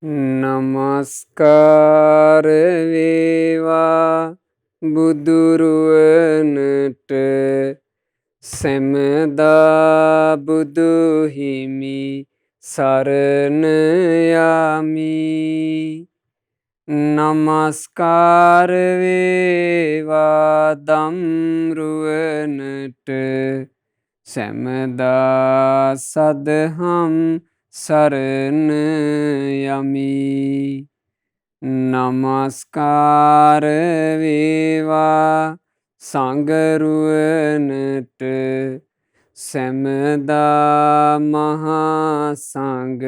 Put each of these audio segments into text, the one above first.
නමස්කාර වේවා බුදුරුවනට සැමදා බුදු හිමි සරණ යමි. නමස්කාර වේවා දම්රුවනට සැමදා සදහම් සරණ යමි. නමස්කාර වේවා සංගරුවනට සැමදා මහා සංඝ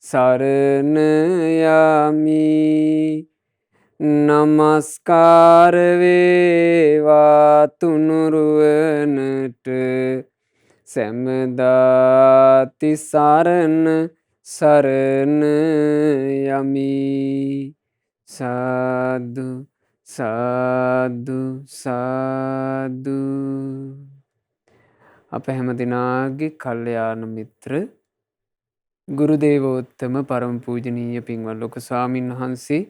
සරණ යමි. නමස්කාර වේවා තුනුරුවනට සැමදා තිසරණ සරණ යමි. සාදු සාදු සාදු. අප හැම දෙනාගේ කල්යාණ මිත්‍ර ගුරු දේවෝත්තම පරම පූජනීය පින්වත් ලොකු ස්වාමීන් වහන්සේ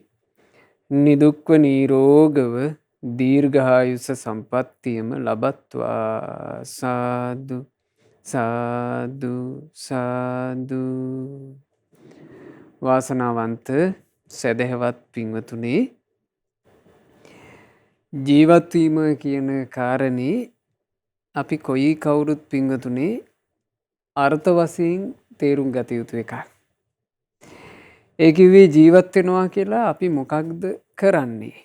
නිදුක්ව නිරෝගව දීර්ඝායුෂ සම්පන්නියම ලබත්වා. සාදු සාදු සාදු. වාසනාවන්ත සැදැහැවත් පින්වතුනේ, ජීවත් වීම කියන කාරණේ අපි කොයි කවුරුත් පින්වතුනේ අර්ථ වශයෙන් තේරුම් ගත යුතු එකක්. ඒ කිව්වේ ජීවත් වෙනවා කියලා අපි මොකක්ද කරන්නේ?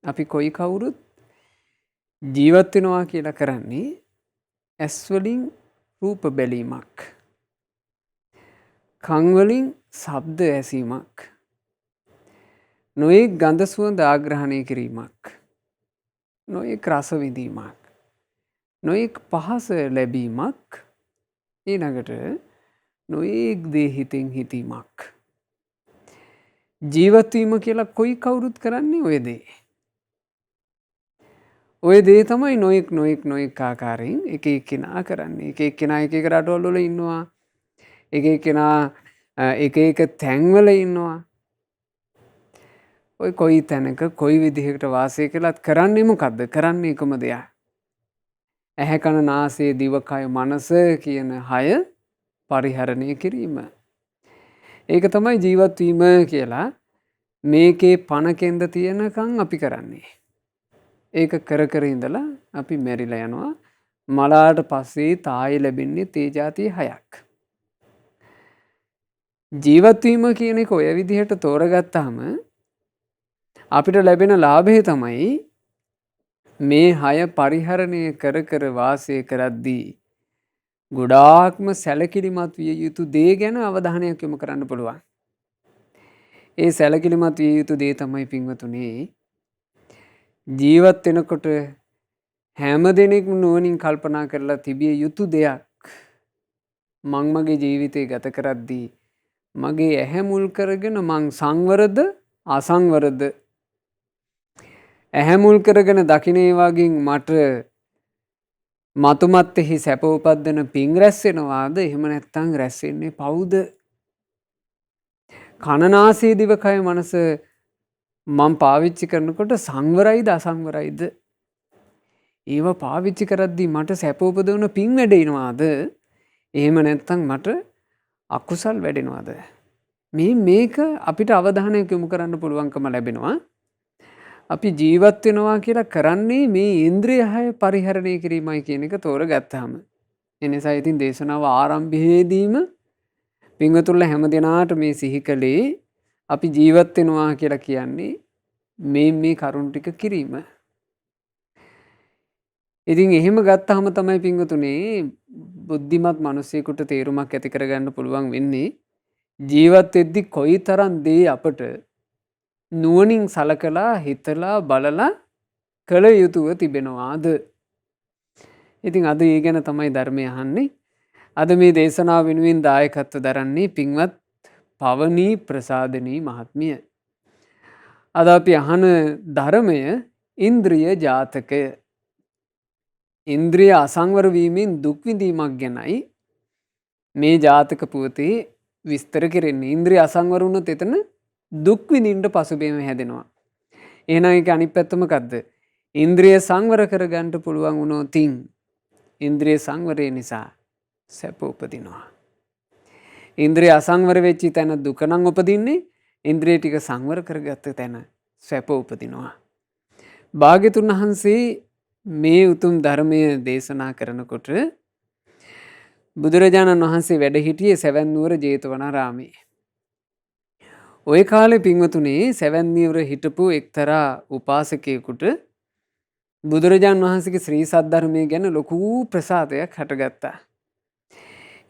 අපි කොයි කවුරුත් ජීවත් වෙනවා කියලා කරන්නේ ඇස් වලින් රූප බැලීමක්, කන් වලින් ශබ්ද ඇසීමක්, නොයෙක් ගඳ සුවඳ ආග්‍රහණය කිරීමක්, නොයෙක් රස විඳීමක්, නොයෙක් පහස ලැබීමක්, ඊළඟට නොයෙක් දේ හිතෙන් හිතීමක්. ජීවත් වීම කියලා කොයි කවුරුත් කරන්නේ ඔය දේ. ඔය දේ තමයි නොයෙක් ආකාරයෙන් එක එක්කෙනා කරන්නේ. එක එක්කෙනා එක එක රටවල් වල ඉන්නවා. එක එක්කෙනා එක එක තැන්වල ඉන්නවා. ඔය කොයි තැනක කොයි විදිහකට වාසය කළත් කරන්නේ මොකද්ද? කරන්නේ එකම දෙයක්. ඇහැ කන නාසය දිවකය මනස කියන 6 පරිහරණය කිරීම. ඒක තමයි ජීවත් වීම කියලා මේකේ පණ කෙන්ද තියෙනකන් අපි කරන්නේ. ඒක කර කර ඉඳලා අපි මැරිලා යනවා. මලාට පස්සේ තායි ලැබෙන්නේ තේ જાති 6ක්. ජීවත් වීම කියන එක ඔය විදිහට තෝරගත්තාම අපිට ලැබෙන ලාභය තමයි මේ 6 පරිහරණය කර කර වාසය කරද්දී ගොඩාක්ම සැලකිලිමත් විය යුතු දේ ගැන අවධානයක් යොමු කරන්න පුළුවන්. ඒ සැලකිලිමත් විය යුතු දේ තමයි පින්වතුනේ, ජීවත් වෙනකොට හැම දෙනෙක්ම නුවණින් කල්පනා කරලා තිබිය යුතු දෙයක්. මං මගේ ජීවිතේ ගත කරද්දී මගේ ඇහැ මුල් කරගෙන මං සංවරද අසංවරද? ඇහැ මුල් කරගෙන දකින්නේ වගේ මට මතුමත්තෙහි සැප උපදින පිං රැස් වෙනවාද? එහෙම නැත්නම් රැස් වෙන්නේ පවුද? කනනාසය දිවකය මනස මම පාවිච්චි කරනකොට සංවරයිද අසංවරයිද? ඒව පාවිච්චි කරද්දී මට සැප උපදවන පිං වැඩෙනවාද? එහෙම නැත්නම් මට අකුසල් වැඩෙනවාද? මේක අපිට අවධානයක් යොමු කරන්න පුළුවන්කම ලැබෙනවා. අපි ජීවත් වෙනවා කියලා කරන්නේ මේ ඉන්ද්‍රිය 6 පරිහරණය කිරීමයි කියන එක තෝරගත්තාම. ඒ නිසා ඉතින් දේශනාව ආරම්භයේදීම පින්වතුන්ලා හැම දිනාට මේ සිහි කළේ අපි ජීවත් වෙනවා කියලා කියන්නේ මේ කරුණ ටික කිරීම. ඉතින් එහෙම ගත්තාම තමයි පින්වතුනේ බුද්ධිමත් මිනිසෙකුට තේරුමක් ඇති කරගන්න පුළුවන් වෙන්නේ ජීවත් වෙද්දි කොයිතරම් දේ අපට නුවණින් සලකලා හිතලා බලලා කළ යුතුව තිබෙනවාද? ඉතින් අද ඒ ගැන තමයි ධර්මය අහන්නේ. අද මේ දේශනාව වෙනුවෙන් දායකත්ව දරන්නේ පින්වත් පවනී ප්‍රසාදනී මහත්මිය. අද අපි අහන ධර්මය ඉන්ද්‍රිය ජාතකය. ඉන්ද්‍රිය අසංවර වීමෙන් දුක් විඳීමක් ගැනයි මේ ජාතක පුවතේ විස්තර කෙරෙන්නේ. ඉන්ද්‍රිය අසංවර වුණොත් එතන දුක් විඳින්න පසුබිම හැදෙනවා. එහෙනම් ඒක අනිත් පැත්ත මොකද්ද? ඉන්ද්‍රිය සංවර කරගන්න පුළුවන් වුණොත් ඉන්ද්‍රිය සංවරය නිසා සැප උපදිනවා. ඉන්ද්‍රිය අසංවර වෙච්ච තැන දුක නම් උපදින්නේ. ඉන්ද්‍රිය ටික සංවර කරගත්ත තැන සැප උපදිනවා. භාග්‍යතුන් වහන්සේ මේ උතුම් ධර්මය දේශනා කරනකොට බුදුරජාණන් වහන්සේ වැඩ හිටියේ සැවැන් නුවර ජේතවනාරාමේ. ওই කාලේ පින්වතුනේ සැවැන් නුවර හිටපු එක්තරා උපාසකයෙකුට බුදුරජාණන් වහන්සේගේ ශ්‍රී සද්ධර්මය ගැන ලොකු ප්‍රසාදයක් හටගත්තා.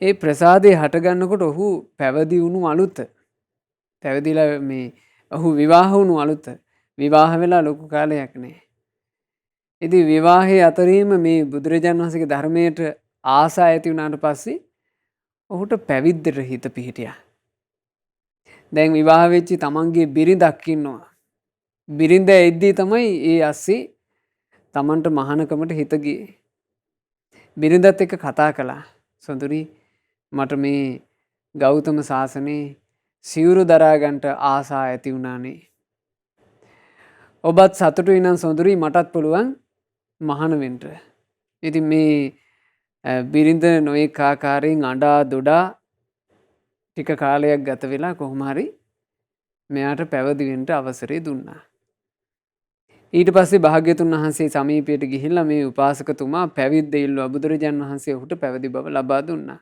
ඒ ප්‍රසාදය හටගන්නකොට ඔහු පැවිදි වුණු අලුත. පැවිදිලා ඔහු විවාහ වුණු අලුත. විවාහ වෙලා ලොකු කාලයක් නෑ. ඉතින් විවාහයේ අතරීම මේ බුදුරජාණන් වහන්සේගේ ධර්මයට ආසා ඇති වුණාට පස්සේ ඔහුට පැවිද්දට හිත පිහිටියා. දැන් විවාහ වෙච්චි තමන්ගේ බිරිඳක් ඉන්නවා. බිරිඳ එද්දී තමයි ඒ අස්සේ තමන්ට මහානකමට හිත ගියේ. බිරිඳත් එක්ක කතා කළා. සොඳුරි මට මේ ගෞතම සාසනේ සිවුරු දරා ගන්නට ආසා ඇති වුණානේ. ඔබත් සතුටුයි නම් සොඳුරි මටත් පුළුවන් මහාන වෙන්න. ඉතින් මේ බිරිඳ නොයෙක් ආකාරයෙන් අඬා දොඩා ටික කාලයක් ගත වෙලා කොහොම හරි මෙයාට පැවිදි වෙන්න අවසරය දුන්නා. ඊට පස්සේ භාග්‍යතුන් වහන්සේ සමීපයට ගිහිල්ලා මේ උපාසකතුමා පැවිද්ද ඉල්ලුවා. බුදුරජාණන් වහන්සේ ඔහුට පැවිදි බව ලබා දුන්නා.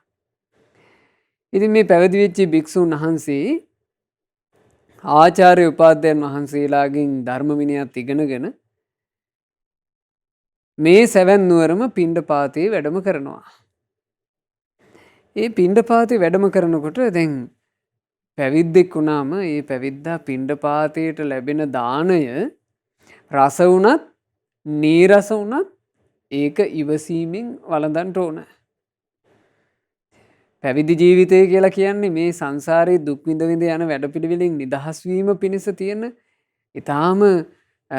ඉතින් මේ පැවිදි වෙච්ච භික්ෂුන් වහන්සේ ආචාර්ය උපාධ්‍යයන් වහන්සේලාගෙන් ධර්ම විනයත් ඉගෙනගෙන මේ සැවැන් නුවරම පිණ්ඩපාතේ වැඩම කරනවා. ඒ පිණ්ඩපාතේ වැඩම කරනකොට දැන් පැවිද්දෙක් වුණාම ඒ පැවිද්දා පිණ්ඩපාතයට ලැබෙන දාණය රස වුණත් නීරස වුණත් ඒක ඉවසීමෙන් වළඳන්න ඕන. පැවිදි ජීවිතය කියලා කියන්නේ මේ සංසාරේ දුක් විඳ විඳ යන වැඩපිළිවෙලින් නිදහස් වීම පිණිස තියෙන ඊටාම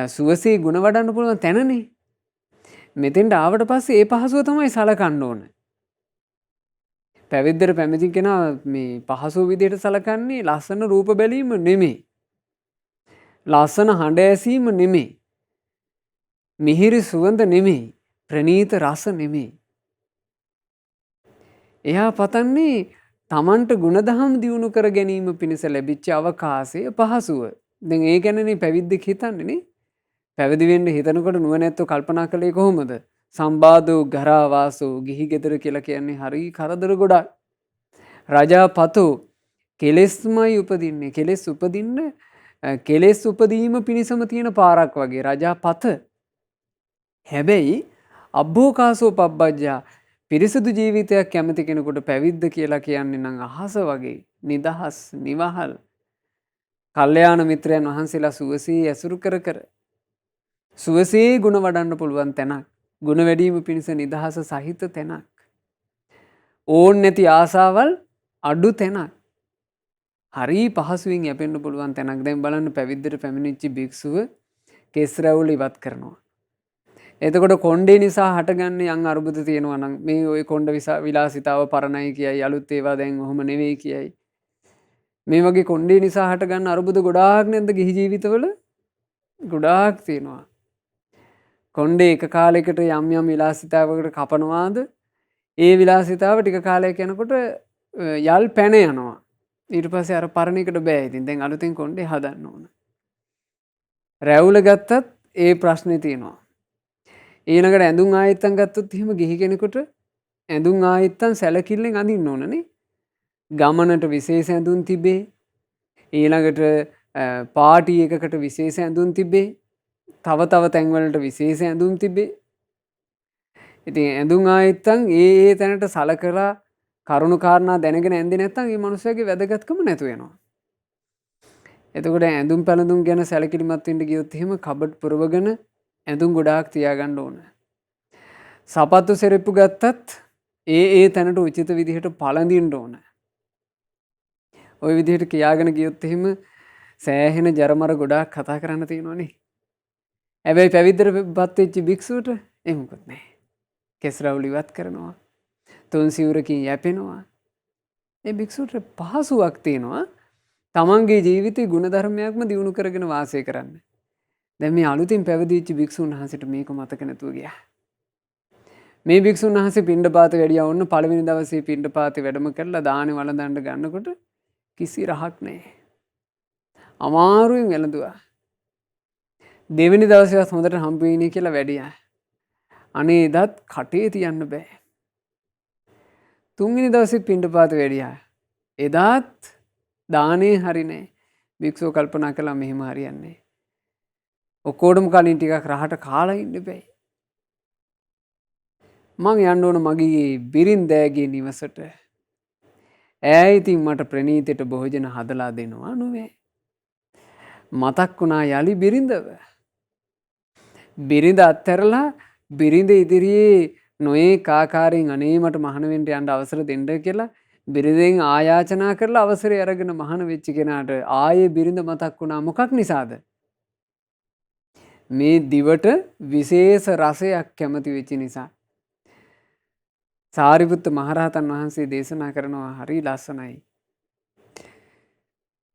සුවසේ ගුණ වඩන්න පුළුවන් තැනනේ. මෙතෙන්ට ආවට පස්සේ ඒ පහසුව තමයි සලකන්න ඕන. පැවිද්දට පැමිණි කෙනා මේ පහසුව විදිහට සලකන්නේ ලස්සන රූප බැලීම නෙමෙයි. ලස්සන හඬ ඇසීම නෙමෙයි. මිහිරි සුවඳ නෙමෙයි. ප්‍රණීත රස නෙමෙයි. එයා පතන්නේ තමන්ට ගුණදහම් දියුණු කර ගැනීම පිණිස ලැබිච්ච අවකාශය පහසුව. දැන් ඒ ගැනනේ පැවිද්දෙක් හිතන්නේනේ. පැවිදි වෙන්න හිතනකොට නුවණැත්තෝ කල්පනා කළේ කොහොමද? සම්බාධෝ ගරාවාසෝ ගිහි ගෙදර කියලා කියන්නේ හරි කරදර ගොඩක්. රජාපතෝ කෙලෙස්මයි උපදින්නේ. කෙලෙස් උපදීම පිණිසම තියෙන පාරක් වගේ රජාපත. හැබැයි අබ්බෝකාසෝ පබ්බජ්ජා පිරිසිදු ජීවිතයක් කැමති කෙනෙකුට පැවිද්ද කියලා කියන්නේ නම් අහස වගේ නිදහස් නිවහල්. කල්යාණ මිත්‍රයන් වහන්සේලා සුවසේ ඇසුරු කර කර සුවසේ ගුණ වඩන්න පුළුවන් තැනක්. ගුණ වැඩීම පිණිස නිදහස සහිත තැනක්. ඕන් නැති ආසාවල් අඩු තැනක්. හරි පහසුවෙන් යැපෙන්න පුළුවන් තැනක්. දැන් බලන්න පැවිද්දට පැමිණිච්ච භික්ෂුව කෙස් රැවුල ඉවත් කරනවා. එතකොට කොණ්ඩේ නිසා හටගන්නේ යම් අරුබුද තියෙනවා නම් මේ ওই කොණ්ඩ විලාසිතාව පරණයි කියයි අලුත් ඒවා දැන් ඔහොම නෙවෙයි කියයි. මේ වගේ කොණ්ඩේ නිසා හටගන්න අරුබුද ගොඩාක් නැද්ද ගිහි ජීවිතවල? ගොඩාක් තියෙනවා. කොණ්ඩේ එක කාලයකට යම් යම් විලාසිතාවකට කපනවාද ඒ විලාසිතාව ටික කාලයක් යනකොට යල් පැන යනවා. ඊට පස්සේ අර පරණ එකට බෑ. ඉතින් දැන් අලුතෙන් කොණ්ඩේ හදන්න ඕන. රැවුල ගත්තත් ඒ ප්‍රශ්නේ තියෙනවා. ඊළඟට ඇඳුම් ආයත්තම් ගත්තොත් එහෙම ගිහි කෙනෙකුට ඇඳුම් ආයත්තම් සැලකිල්ලෙන් අඳින්න ඕනනේ. ගමනට විශේෂ ඇඳුම් තිබේ. ඊළඟට පාටි එකකට විශේෂ ඇඳුම් තිබේ. තව තැන්වලට විශේෂ ඇඳුම් තිබේ. ඉතින් ඇඳුම් ආයත්තම් ඒ තැනට සලකලා කරුණු කාරණා දැනගෙන ඇඳේ නැත්නම් මේ මනුස්සයාගේ වැදගත්කම නැතු වෙනවා. එතකොට ඇඳුම් පැළඳුම් ගැන සැලකිලිමත් වෙන්න ගියොත් එහෙම කබඩ් පුරවගෙන ඇඳුම් ගොඩාක් තියාගන්න ඕන. සපත්තු සෙරෙප්පු ගත්තත් ඒ තැනට උචිත විදිහට පළඳින්න ඕන. ওই විදිහට කියාගෙන ගියොත් එහෙම සෑහෙන ජරමර ගොඩාක් කතා කරන්න තියෙනවනේ. හැබැයි පැවිද්දටපත් වෙච්ච භික්ෂුවට එහෙම මොකද නැහැ. කෙස් රැවුල ඉවත් කරනවා. තුන් සිවුරකින් යැපෙනවා. ඒ භික්ෂුවට පහසුවක් තියෙනවා තමන්ගේ ජීවිතේ ගුණධර්මයක්ම දියුණු කරගෙන වාසය කරන්න. දැන් මේ අලුතින් පැවිදිච්ච භික්ෂුන් වහන්සේට මේක මතක නැතුව ගියා. මේ භික්ෂුන් වහන්සේ පිණ්ඩපාත වැඩියා වොන්න පළවෙනි දවසේ පිණ්ඩපාතේ වැඩම කරලා දානේ වළඳන්න ගන්නකොට කිසි රහක් නැහැ. අමාරුවෙන් වැළඳුවා. දෙවෙනි දවසේවත් හොඳට හම්බ වෙන්නේ කියලා වැඩියා. අනේ එදත් කටේ තියන්න බෑ. තුන්වෙනි දවසේ පිණ්ඩපාත වැඩියා. එදාත් දානේ හරිනේ. භික්ෂුව කල්පනා කළා මෙහෙම හරියන්නේ. ඔක්කොටම කලින් ටිකක් රහට කාලා ඉන්න බෑ. මං යන්න ඕන මගේ බිරින්දෑගේ නිවසට. ඈ ඉතින් මට ප්‍රණීතයට භෝජන හදලා දෙනවා නෙවෙයි. මතක් වුණා යලි බිරිඳව. බිරිඳ අත්හැරලා බිරිඳ ඉදිරියේ නොයේ ආකාරයෙන් අනේ මට මහාන වෙන්න යන්න අවසර දෙන්න කියලා බිරිඳෙන් ආයාචනා කරලා අවසරය අරගෙන මහාන වෙච්ච කෙනාට ආයේ බිරිඳ මතක් වුණා මොකක් නිසාද? මේ දිවට විශේෂ රසයක් කැමති වෙච්ච නිසා. සාරිපුත්ත මහරහතන් වහන්සේ දේශනා කරනවා හරි ලස්සනයි.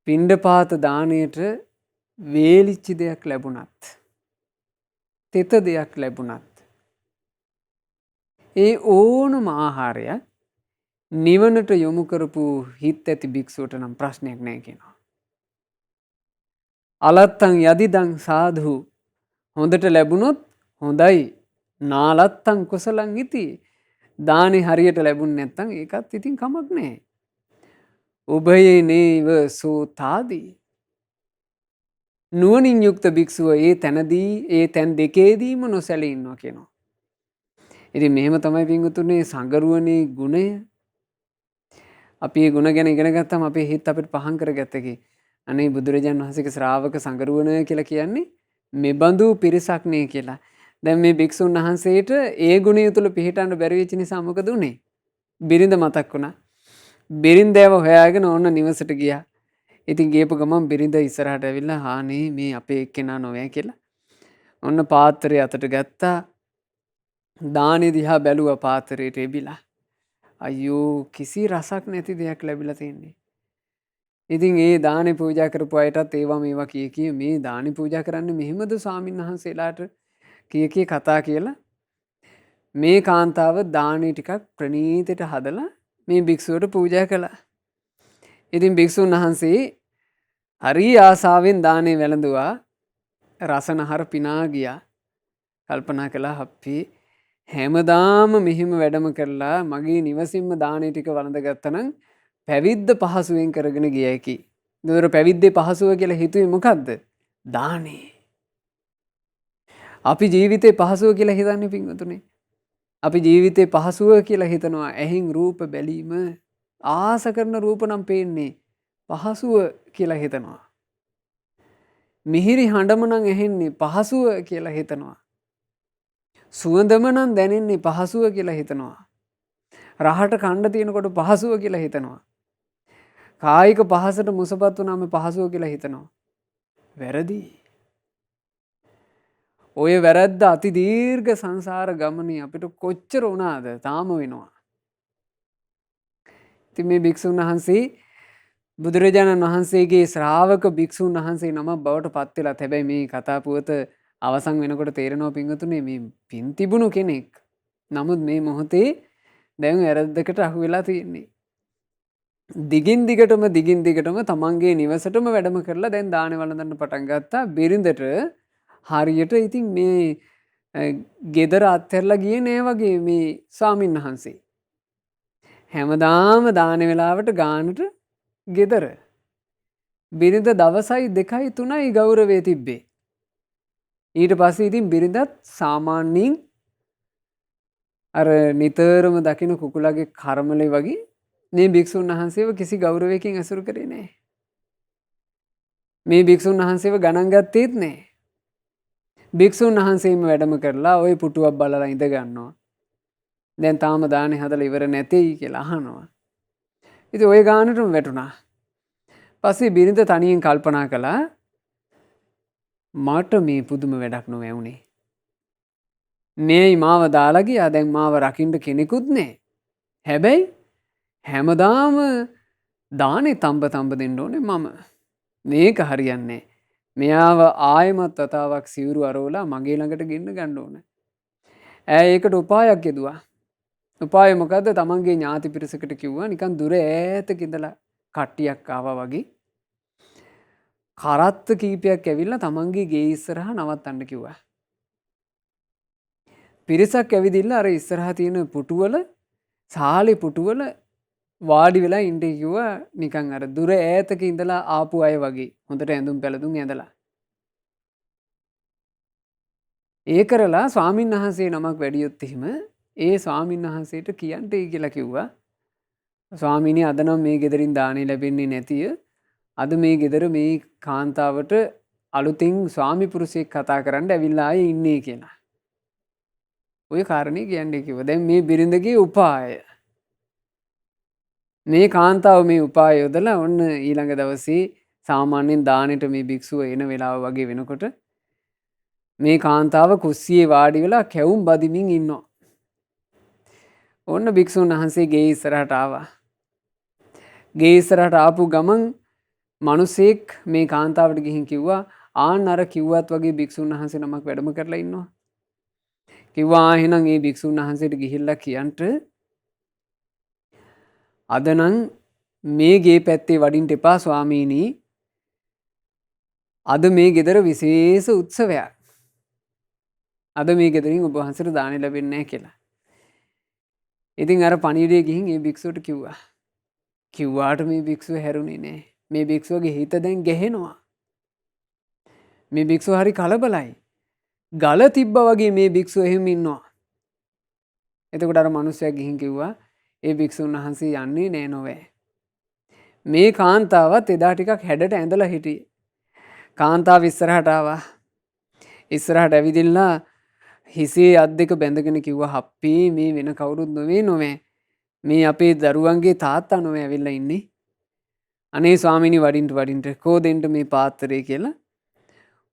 පිණ්ඩපාත දාණයට වේලිච්ච දෙයක් ලැබුණත් තෙත දෙයක් ලැබුණත් ඒ ඕනම ආහාරයක් නිවනට යොමු කරපු හිත් ඇති භික්ෂුවට නම් ප්‍රශ්නයක් නැහැ කියනවා. අලත්තං යදිදං සාධු හොඳට ලැබුණොත් හොඳයි නාලත්තං කුසලං ඉති දානේ හරියට ලැබුණ නැත්නම් ඒකත් ඉතින් කමක් නැහැ. උභයේ නේව සෝතාදී නුවණින් යුක්ත භික්ෂුව ඒ තැනදී ඒ තැන් දෙකේදීම නොසැලී ඉන්නවා කියනවා. ඉතින් මෙහෙම තමයි පින්වතුනේ සංගරුවනේ ගුණය. අපි මේ ගුණ ගැන ඉගෙන ගත්තම අපේ හිත අපිට පහන් කරගත්තකි. අනේ බුදුරජාණන් වහන්සේගේ ශ්‍රාවක සංගරුවන කියලා කියන්නේ මෙබඳු පිරිසක් නේ කියලා. දැන් මේ භික්ෂුන් වහන්සේට ඒ ගුණය තුල පිළිටන්න බැරි වෙච්ච නිසා මොකද උනේ? බිරිඳ මතක් වුණා. බිරිඳව හොයාගෙන ඕන්න නිවසට ගියා. ඉතින් ගියපු ගමන් බිරිඳ ඉස්සරහට ඇවිල්ලා හානේ මේ අපේ එක්කෙනා නොවේ කියලා. ඔන්න පාත්‍රය අතට ගත්තා. දානේ දිහා බැලුවා පාත්‍රයට එබිලා. අයියෝ කිසි රසක් නැති දෙයක් ලැබිලා තියෙන්නේ. ඉතින් ඒ දානේ පූජා කරපු අයටත් ඒවා මේවා කිය මේ දානේ පූජා කරන්නේ මෙහෙමද ස්වාමීන් වහන්සේලාට කිය කතා කියලා මේ කාන්තාව දානේ ටිකක් ප්‍රණීතයට හදලා මේ භික්ෂුවට පූජා කළා. ඉතින් භික්ෂුන් වහන්සේ හරි ආසාවෙන් දානේ වැළඳුවා. රසනහර පිනා ගියා. කල්පනා කළා අපි හැමදාම මෙහිම වැඩම කරලා මගේ නිවසින්ම දානේ ටික වළඳ ගත්තනම් පැවිද්ද පහසුවෙන් කරගෙන ගිය හැකි. ඒතර පැවිද්දේ පහසුව කියලා හිතුවේ මොකද්ද? දානේ. අපි ජීවිතේ පහසුව කියලා හිතන්නේ පින්වතුනි. අපි ජීවිතේ පහසුව කියලා හිතනවා ඇහින් රූප බැලීම ආස කරන රූප නම් පේන්නේ පහසුව කියලා හිතනවා. මිහිරි හඬම නම් ඇහෙන්නේ පහසුව කියලා හිතනවා. සුවඳම නම් දැනෙන්නේ පහසුව කියලා හිතනවා. රහට කණ්ඩ තියෙනකොට පහසුව කියලා හිතනවා. කායික පහසට මුසපත් වුණාම පහසුව කියලා හිතනවා. වැරදි. ඔය වැරද්ද අති දීර්ඝ සංසාර ගමනේ අපිට කොච්චර වුණාද තාම වෙනවා. ඉතින් මේ භික්ෂුන් වහන්සේ බුදුරජාණන් වහන්සේගේ ශ්‍රාවක භික්ෂුන් වහන්සේ නම බවට පත් වෙලා හැබැයි මේ කතා පුවත අවසන් වෙනකොට තේරෙනවා පින්වතුනි මේ පින් තිබුණු කෙනෙක්. නමුත් මේ මොහොතේ දැන් වැරද්දකට අහු වෙලා තියෙන්නේ. දිගින් දිගටම තමන්ගේ නිවසටම වැඩම කරලා දැන් දානේ වළඳන්න පටන් ගත්තා. බිරිඳට හරියට ඉතින් මේ ගෙදර අත්හැරලා ගියේ නෑ වගේ මේ ස්වාමීන් වහන්සේ. හැමදාම දානේ වෙලාවට ගානට ගෙදර. බිරිඳ දවසයි 2යි 3යි ගෞරවයේ තිබ්බේ. ඊට පස්සේ ඉතින් බිරිඳත් සාමාන්‍යයෙන් අර නිතරම දකින්න කුකුලගේ කර්මලේ වගේ මේ භික්ෂුන් වහන්සේව කිසි ගෞරවයකින් ඇසුරු කරේ නෑ. මේ භික්ෂුන් වහන්සේව ගණන් ගත්තේත් නෑ. භික්ෂුන් වහන්සේම වැඩම කරලා ওই පුටුවක් බලලා ඉඳ ගන්නවා. දැන් තාම දානේ හදලා ඉවර නැtei කියලා අහනවා. ඉතින් ওই ගානටම වැටුණා. පස්සේ බිරිඳ තනියෙන් කල්පනා කළා මට මේ පුදුම වැඩක් නොවේ උනේ. මේයි මාව දාලා ගියා දැන් මාව රකින්න කෙනෙකුත් නැහැ. හැබැයි හැමදාම දානේ තඹ දෙන්න ඕනේ මම. මේක හරියන්නේ. මෙයාව ආයෙමත් වතාවක් සිවුරු අරවලා මගේ ළඟට ගෙන්න ගන්න ඕනේ. ඈ ඒකට උපායක් යෙදුවා. උපාය මොකද්ද? තමන්ගේ ඥාති පිරිසකට කිව්වා නිකන් දුර ඈතක ඉඳලා කට්ටියක් ආවා වගේ. කරත්ත කීපයක් ඇවිල්ලා තමන්ගේ ගේ ඉස්සරහා නවත්තන්න කිව්වා. පිරිසක් ඇවිදින්න අර ඉස්සරහා තියෙන පුටුවල සාලේ පුටුවල වාඩි වෙලා ඉන්න කිව්වා නිකන් අර දුර ඈතක ඉඳලා ආපු අය වගේ. හොඳට ඇඳුම් පැළඳුම් ඇඳලා. ඒ කරලා ස්වාමින් වහන්සේ නමක් වැඩියොත් එහෙම ඒ ස්වාමින් වහන්සේට කියන්ටයි කියලා කිව්වා. ස්වාමීනි අද නම් මේ ගෙදරින් දානේ ලැබෙන්නේ නැතිය. අද මේ ගෙදර මේ කාන්තාවට අලුතින් ස්වාමි පුරුෂයෙක් කතා කරන්න ඇවිල්ලා ආයේ ඉන්නේ කියලා. ඔය කාරණේ කියන්නේ කිව්වා. දැන් මේ බිරිඳගේ උපාය. මේ කාන්තාව මේ උපාය යොදලා ඔන්න ඊළඟ දවසේ සාමාන්‍යයෙන් දානෙට මේ භික්ෂුව එන වෙලාව වගේ වෙනකොට මේ කාන්තාව කුස්සියේ වාඩි වෙලා කැවුම් බදිමින් ඉන්නවා. ඔන්න භික්ෂුන් වහන්සේ ගේ ඉස්සරහට ආවා. ගේ ඉස්සරහට ආපු ගමන් මිනිසෙක් මේ කාන්තාවට ගිහින් කිව්වා ආන් අර කිව්වත් වගේ භික්ෂුන් වහන්සේ නමක් වැඩම කරලා ඉන්නවා. කිව්වා එහෙනම් මේ භික්ෂුන් වහන්සේට ගිහිල්ලා කියන්ට අද නම් මේ ගේ පැත්තේ වඩින්න එපා ස්වාමීනි. අද මේ ගෙදර විශේෂ උත්සවයක්. අද මේ ගෙදරින් ඔබ වහන්සේට දානෙ ලැබෙන්නේ නැහැ කියලා. ඉතින් අර පණිවිඩය ගිහින් මේ භික්ෂුවට කිව්වා. කිව්වාට මේ භික්ෂුව හැරුණේ නැහැ. මේ භික්ෂුවගේ හිත දැන් ගැහෙනවා. මේ භික්ෂුව හරි කලබලයි. ගල තිබ්බා වගේ මේ භික්ෂුව එහෙම ඉන්නවා. එතකොට අර මිනිස්සයා ගිහින් කිව්වා ඒ භික්ෂුන් වහන්සේ යන්නේ නෑ නොවේ. මේ කාන්තාවත් එදා ටිකක් හැඩට ඇඳලා හිටියේ. කාන්තාව ඉස්සරහට ආවා. ඉස්සරහට ඇවිදින්න හිසේ අත් දෙක බැඳගෙන කිව්වා හප්පී මේ වෙන කවුරුත් නොවේ. මේ අපේ දරුවන්ගේ තාත්තා නොවේ ඇවිල්ලා ඉන්නේ. අනේ ස්වාමීනි වඩින්ට කෝ දෙන්න මේ පාත්‍රය කියලා.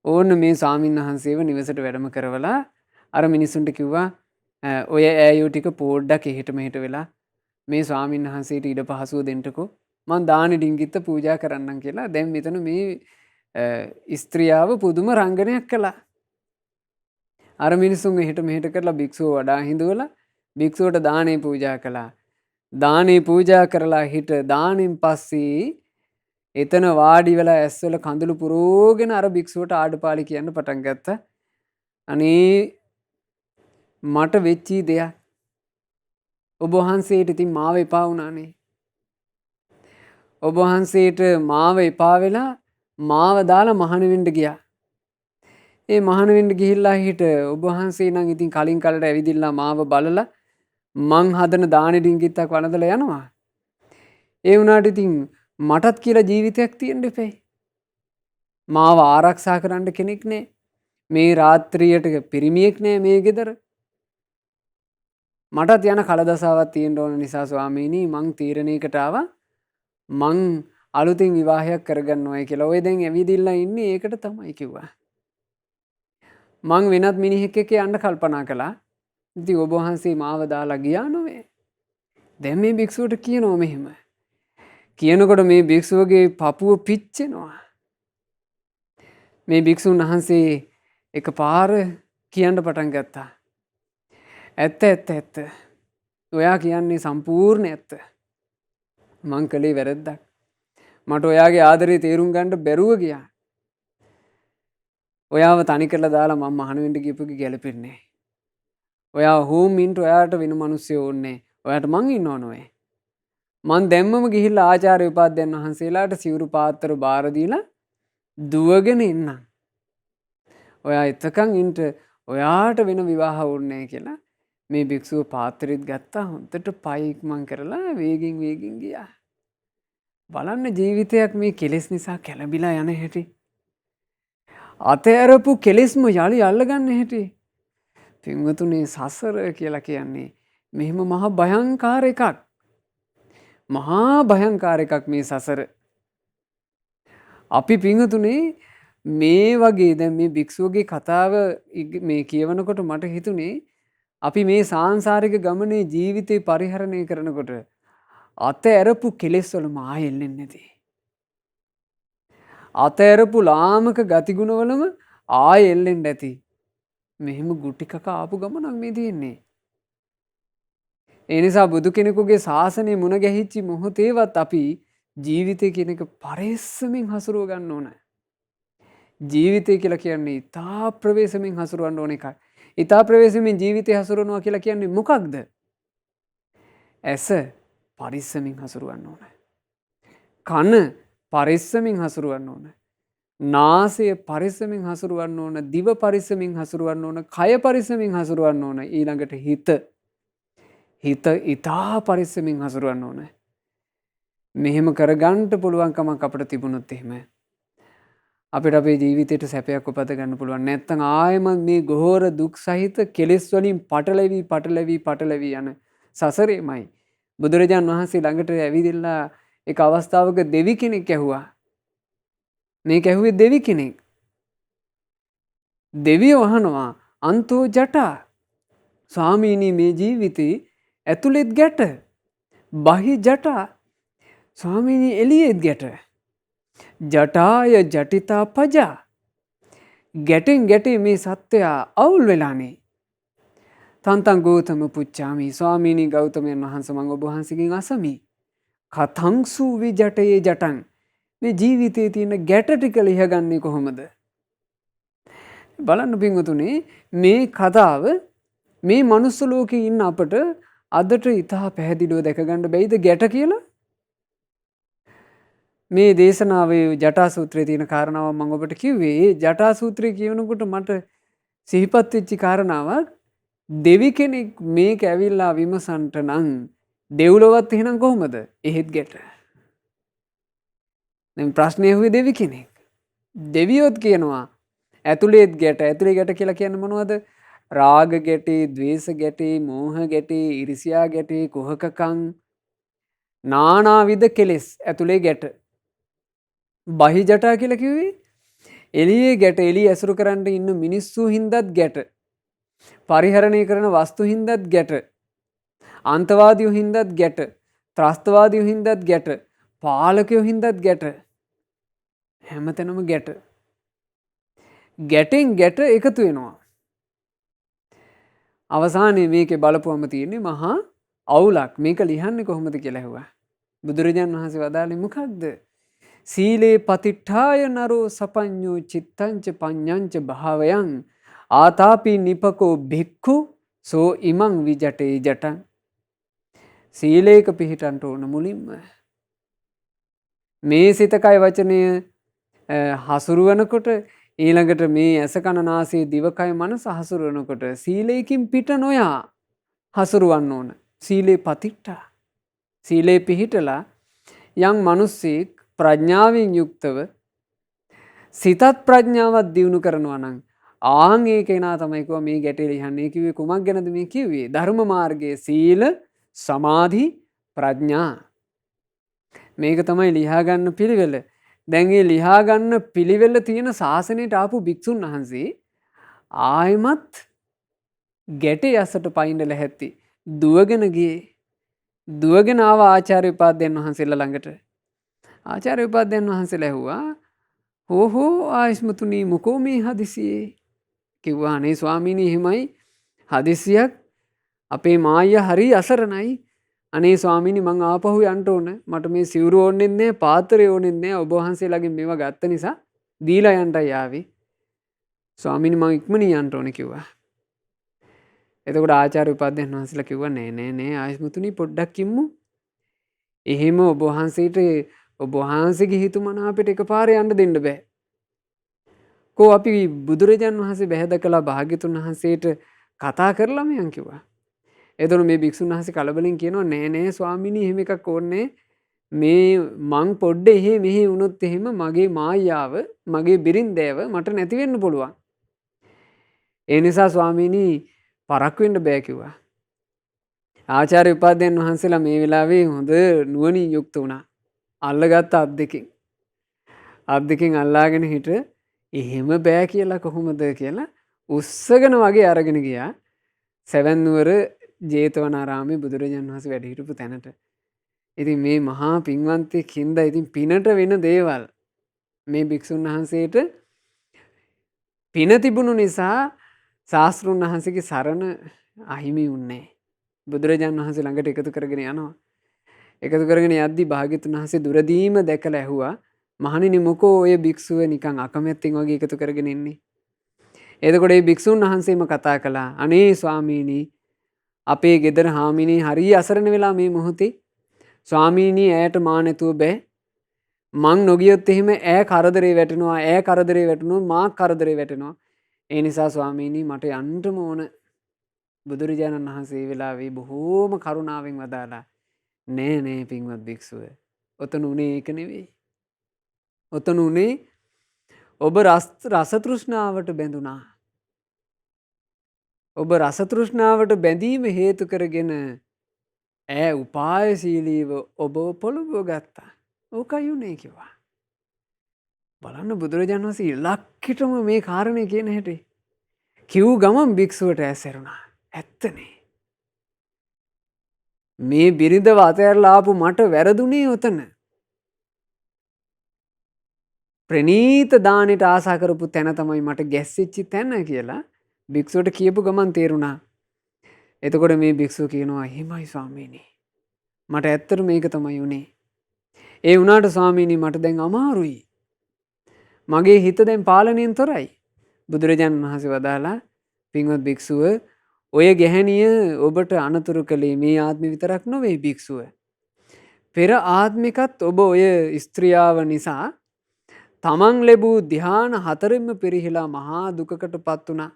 ඕන්න මේ ස්වාමීන් වහන්සේව නිවසට වැඩම කරවලා අර මිනිසුන්ට කිව්වා ඔය ඈයෝ ටික පොඩ්ඩක් එහෙට මෙහෙට වෙලා මේ ස්වාමීන් වහන්සේට ඉඩ පහසුව දෙන්නකෝ. මං දානි ඩිංගිත්ත පූජා කරන්නම් කියලා. දැන් මෙතන මේ ස්ත්‍රියාව පුදුම රංගනයක් කළා. අර මිනිසුන් එහෙට මෙහෙට කරලා භික්ෂුව වඩා හිඳවලා භික්ෂුවට දානේ පූජා කළා. දානේ පූජා කරලා හිට දානෙන් පස්සේ එතන වාඩි වෙලා ඇස්වල කඳුළු පුරෝගෙන අර භික්ෂුවට ආඩපාලි කියන්න පටන් ගත්තා. අනේ මට වෙච්චි දෙයක්. ඔබ වහන්සේට ඉතින් මාව එපා වුණානේ. ඔබ වහන්සේට මාව එපා වෙලා මාව දාලා මහාන වෙන්න ගියා. ඒ මහාන වෙන්න ගිහිල්ලා හිට ඔබ වහන්සේ නම් ඉතින් කලින් කලට ඇවිදින්න මාව බලලා මං හදන දානෙ ඩිංගිත්තක් වළඳලා යනවා. ඒ වුණාට ඉතින් මටත් කියලා ජීවිතයක් තියෙන්න එපේ. මාව ආරක්ෂා කරන්න කෙනෙක් නෑ. මේ රාත්‍රියට පිරිමියෙක් නෑ මේ ගෙදර. මටත් යන කලදසාවක් තියෙන්න ඕන නිසා ස්වාමීනි මං තීරණයකට ආවා. මං අලුතින් විවාහයක් කරගන්නවයි කියලා. ඔය දැන් ඇවිදින්න ඉන්නේ ඒකට තමයි කිව්වා. මං වෙනත් මිනිහෙක් එක්ක යන්න කල්පනා කළා. ඉතින් ඔබ වහන්සේ මාව දාලා ගියා නොවේ. දැන් මේ භික්ෂුවට කියනවා මෙහෙම. කියනකොට මේ භික්ෂුවගේ පපුව පිච්චෙනවා. මේ භික්ෂුන් වහන්සේ එකපාර කියන්න පටන් ගත්තා. ඇත්ත. ඔයා කියන්නේ සම්පූර්ණ ඇත්ත. මං කළේ වැරද්දක්. මට ඔයාගේ ආදරේ තේරුම් ගන්න බැරුව ගියා. ඔයාව තනි කරලා දාලා මම මහාන වෙන්න ගියපුගේ ගැලපෙන්නේ. ඔයා හෝම් ඉන්ට ඔයාට වෙන මිනිස්සු ඕනේ. ඔයාට මං ඉන්නව නොවේ. මං දැම්මම ගිහිල්ලා ආචාර්ය උපාධ්‍යයන් වහන්සේලාට සිවුරු පාත්‍ර බාර දීලා දුවගෙන ඉන්නම්. ඔයා එතකන් ඉන්ට ඔයාට වෙන විවාහ ඕනේ කියලා මේ භික්ෂුව පාත්‍රෙත් ගත්තා. හොඳට පයික්මන් කරලා වේගෙන් ගියා. බලන්න ජීවිතයක් මේ කෙලෙස් නිසා කැළඹිලා යන හැටි. අතෑරපු කෙලෙස්ම යලි අල්ලගන්න හැටි. පින්වතුනේ සසර කියලා කියන්නේ මෙහෙම මහා භයංකාර එකක්. මහා භයංකාර එකක් මේ සසර. අපි පින්වතුනේ මේ වගේ දැන් මේ භික්ෂුවගේ කතාව මේ කියවනකොට මට හිතුනේ අපි මේ සාංශාරික ගමනේ ජීවිතේ පරිහරණය කරනකොට අතෑරපු කෙලෙස් වලම ආයෙ එල්ලෙන්නේ නැති. අතෑරපු ලාමක ගතිගුණවලම ආයෙ එල්ලෙන්න ඇති. මෙහෙම ගුටි කකා ආපු ගමනක් මේ තියෙන්නේ. ඒ නිසා බුදු කෙනෙකුගේ ශාසනය මුණ ගැහිච්ච මොහොතේවත් අපි ජීවිතය කියන එක පරිස්සමින් හසුරුව ගන්න ඕන. ජීවිතය කියලා කියන්නේ ඉතා ප්‍රවේශමින් හසුරුවන්න ඕන එකයි. ඉතා ප්‍රවේශමින් ජීවිතය හසුරුවනවා කියලා කියන්නේ මොකක්ද? ඇස පරිස්සමින් හසුරුවන්න ඕන. කන පරිස්සමින් හසුරුවන්න ඕන. නාසය පරිස්සමින් හසුරුවන්න ඕන. දිව පරිස්සමින් හසුරුවන්න ඕන. කය පරිස්සමින් හසුරුවන්න ඕන. ඊළඟට හිත ඉතා පරිස්සමින් හසුරුවන්න ඕන. මෙහෙම කරගන්න පුළුවන්කමක් අපිට තිබුණොත් එහෙම අපිට අපේ ජීවිතයට සැපයක් උපත ගන්න පුළුවන්. නැත්නම් ආයෙමත් මේ ගොහෝර දුක් සහිත කෙලෙස් වලින් පටලැවි යන සසරේමයි. බුදුරජාන් වහන්සේ ළඟට ඇවිදilla එක අවස්ථාවක දෙවි කෙනෙක් ඇහුවා. මේක ඇහුවේ දෙවි කෙනෙක්. දෙවියෝ අහනවා අන්තෝ ජටා ස්වාමීනි මේ ජීවිතේ ඇතුළෙත් ගැට බහි ජටා ස්වාමීනි එළියෙත් ගැට ජටාය ජටිතා පජා ගැටෙන් ගැටේ මේ සත්වයා අවුල් වෙලානේ. තන්තං ගෞතම පුච්චාමි ස්වාමීනි ගෞතමයන් වහන්සේ මම ඔබ වහන්සේගෙන් අසමි. කතංසු විජටයේ ජටං මේ ජීවිතයේ තියෙන ගැට ටික ලිහගන්නේ කොහොමද? බලන්න පින්වතුනි මේ කතාව මේ මනුස්ස ලෝකේ ඉන්න අපට අදට ඉතා පැහැදිලිව දැක ගන්න බැයිද ගැට කියලා? මේ දේශනාවේ ජටා සූත්‍රයේ තියෙන කාරණාව මම ඔබට කිව්වේ. ජටා සූත්‍රය කියනකොට මට සිහිපත් වෙච්ච කාරණාවක් දෙවි කෙනෙක් මේක ඇවිල්ලා විමසන්ට නම් දෙව්ලොවත් එහෙනම් කොහොමද? එහෙත් ගැට. දැන් ප්‍රශ්නේ ඇහුවේ දෙවි කෙනෙක්. දෙවියොත් කියනවා ඇතුළේත් ගැට. ඇතුළේ ගැට කියලා කියන්නේ මොනවද? රාග ගැටේ, ද්වේෂ ගැටේ, මෝහ ගැටේ, ඊර්ෂ්‍යා ගැටේ, කුහකකම් නානාවිද කෙලෙස් ඇතුළේ ගැට. බහි ජටා කියලා කිව්වේ එළියේ ගැට. එළිය ඇසුරු කරන්න ඉන්න මිනිස්සු හින්දාත් ගැට. පරිහරණය කරන වස්තු හින්දාත් ගැට. අන්තවාදීෝ හින්දාත් ගැට. ත්‍රස්තවාදීෝ හින්දාත් ගැට. පාලකයෝ හින්දාත් ගැට. හැමතැනම ගැට. ගැටෙන් ගැට එකතු වෙනවා. අවසානයේ මේකේ බලපුවම තියෙන්නේ මහා අවුලක්. මේක ලියන්නේ කොහොමද කියලා ඇහුවා. බුදුරජාන් වහන්සේ වදාළේ මොකක්ද? සීලේ පතිට්ඨාය නරෝ සපඤ්ඤෝ චිත්තංච පඤ්ඤංච භාවයන් ආතාපි නිපකෝ භික්ඛු සෝ ඉමං විජටේ ජටං. සීලේක පිහිටන්ට ඕන මුලින්ම. මේ සිත කය වචනය හසුරුවනකොට ඊළඟට මේ ඇස කන නාසය දිවකය මනස හසුරුවනකොට සීලයකින් පිට නොයා හසුරුවන්න ඕන. සීලේ පතිට්ඨා. සීලේ පිහිටලා යම් මිනිස්සෙක් ප්‍රඥාවෙන් යුක්තව සිතත් ප්‍රඥාවත් දියුණු කරනවා නම් ආන් ඒ කෙනා තමයි කිව්වා මේ ගැටේ ලියන්නේ. කිව්වේ කුමක් ගැනද මේ කිව්වේ? ධර්ම මාර්ගයේ සීල සමාධි ප්‍රඥා. මේක තමයි ලියා ගන්න පිළිවෙල. දැන් මේ ලියා ගන්න පිළිවෙල තියෙන ශාසනයට ආපු භික්ෂුන් වහන්සේ ආයමත් ගැටේ අසට පයින්න ලැහැත්ති. දුවගෙන ගියේ. දුවගෙන ආව ආචාර්ය උපාධ්‍යයන් වහන්සේලා ළඟට. ආචාර්ය උපාධ්‍යයන් වහන්සේලා ඇහුවා හෝ ආයස්මතුනි මොකෝ මේ හදිසියේ? කිව්වා අනේ ස්වාමීනි එහෙමයි හදිසියක් අපේ මායියා හරි අසරණයි. අනේ ස්වාමීනි මං ආපහු යන්න ඕන. මට මේ සිවුරු ඕනෙත් නැහැ, පාත්‍රය ඕනෙත් නැහැ. ඔබ වහන්සේලාගෙන් මේවා ගත්ත නිසා දීලා යන්නයි ආවේ. ස්වාමීනි මං ඉක්මනින් යන්න ඕන කිව්වා. එතකොට ආචාර්ය උපාධ්‍යයන් වහන්සේලා කිව්වා නෑ ආයස්මතුනි පොඩ්ඩක් ඉම්මු. එහෙම ඔබ වහන්සේට ඔබ වහන්සේගේ හිතුමනාපෙට එකපාරේ යන්න දෙන්න බෑ. කෝ අපි බුදුරජාන් වහන්සේ බැහැදකලා භාග්‍යතුන් වහන්සේට කතා කරලා මයන් කිව්වා. එතකොට මේ භික්ෂුන් වහන්සේ කලබලෙන් කියනවා නෑ ස්වාමීනි එහෙම එකක් ඕනේ. මේ මං පොඩ්ඩේ මෙහෙ වුණොත් එහෙම මගේ මායාව මගේ බිරින්දෑව මට නැති වෙන්න පුළුවන්. ඒ නිසා ස්වාමීනි පරක් වෙන්න බෑ කිව්වා. ආචාර්ය උපාධ්‍යයන් වහන්සේලා මේ වෙලාවේ හොඳ නුවණින් යුක්ත වුණා. අල්ලගත්ත අත් දෙකෙන් අල්ලාගෙන හිට එහෙම බෑ කියලා කොහොමද කියලා උස්සගෙන වගේ අරගෙන ගියා. සැවැන් නුවර ජේතවනාරාමේ බුදුරජාණන් වහන්සේ වැඩ හිටපු තැනට. ඉතින් මේ මහා පින්වන්තයෙක් හින්දා ඉතින් පිනට වෙන දේවල් මේ භික්ෂුන් වහන්සේට පින තිබුණු නිසා ශාස්ත්‍රුන් වහන්සේගේ සරණ අහිමි වුණේ. බුදුරජාණන් වහන්සේ ළඟට එකතු කරගෙන යනවා. එකතු කරගෙන යද්දී භාග්‍යතුන් වහන්සේ දුරදීම දැකලා ඇහුවා, මහණෙනි මොකෝ ඔය භික්ෂුව නිකන් අකමැත්තෙන් වගේ එකතු කරගෙන ඉන්නේ. එතකොට මේ භික්ෂුන් වහන්සේම කතා කළා, අනේ ස්වාමීනි, අපේ ගෙදර හාමිනේ හරිය අසරණ වෙලා මේ මොහොතේ. ස්වාමීනි ඈට මා නැතුව බෑ. මං නොගියොත් එහෙම ඈ කරදරේ වැටෙනවා, ඈ කරදරේ වැටෙනවා, මා කරදරේ වැටෙනවා. ඒ නිසා ස්වාමීනි මට යන්නම ඕන. බුදුරජාණන් වහන්සේ වෙලාවේ බොහෝම කරුණාවෙන් වදාලා, නෑ පින්වත් භික්ෂුව, ඔතන උනේ ඒක නෙවෙයි. ඔතන උනේ ඔබ රස තෘෂ්ණාවට බැඳුනා. ඔබ රස තෘෂ්ණාවට බැඳීම හේතු කරගෙන ඈ උපායශීලීව ඔබ පොළඹව ගත්තා. ඕකයි උනේ කිව්වා. බලන්න බුදුරජාණන් වහන්සේ ඉලක්කෙටම මේ කාරණේ කියන හැටි. කිව් ගමන් භික්ෂුවට ඇසෙරුණා. ඇත්තනේ. මේ බිරිඳව අතහැරලා ආපු මට වැරදුනේ ඔතන. ප්‍රනීත දානෙට ආසා කරපු තැන තමයි මට ගැස්සෙච්ච තැන කියලා භික්ෂුවට කියපු ගමන් තේරුණා. එතකොට මේ භික්ෂුව කියනවා, එහෙමයි ස්වාමීනි, මට ඇත්තට මේක තමයි උනේ. ඒ වුණාට ස්වාමීනි මට දැන් අමාරුයි. මගේ හිත දැන් පාලනයෙන් තොරයි. බුදුරජාණන් වහන්සේ වදාලා, පින්වත් භික්ෂුව, ඔය ගැහැණිය ඔබට අනතුරු කළේ මේ ආත්මෙ විතරක් නොවේ භික්ෂුව. පෙර ආත්මිකත් ඔබ ඔය ස්ත්‍රියාව නිසා තමන් ලැබූ ධ්‍යාන 4ෙන්ම පිරිහිලා මහා දුකකට පත් වුණා.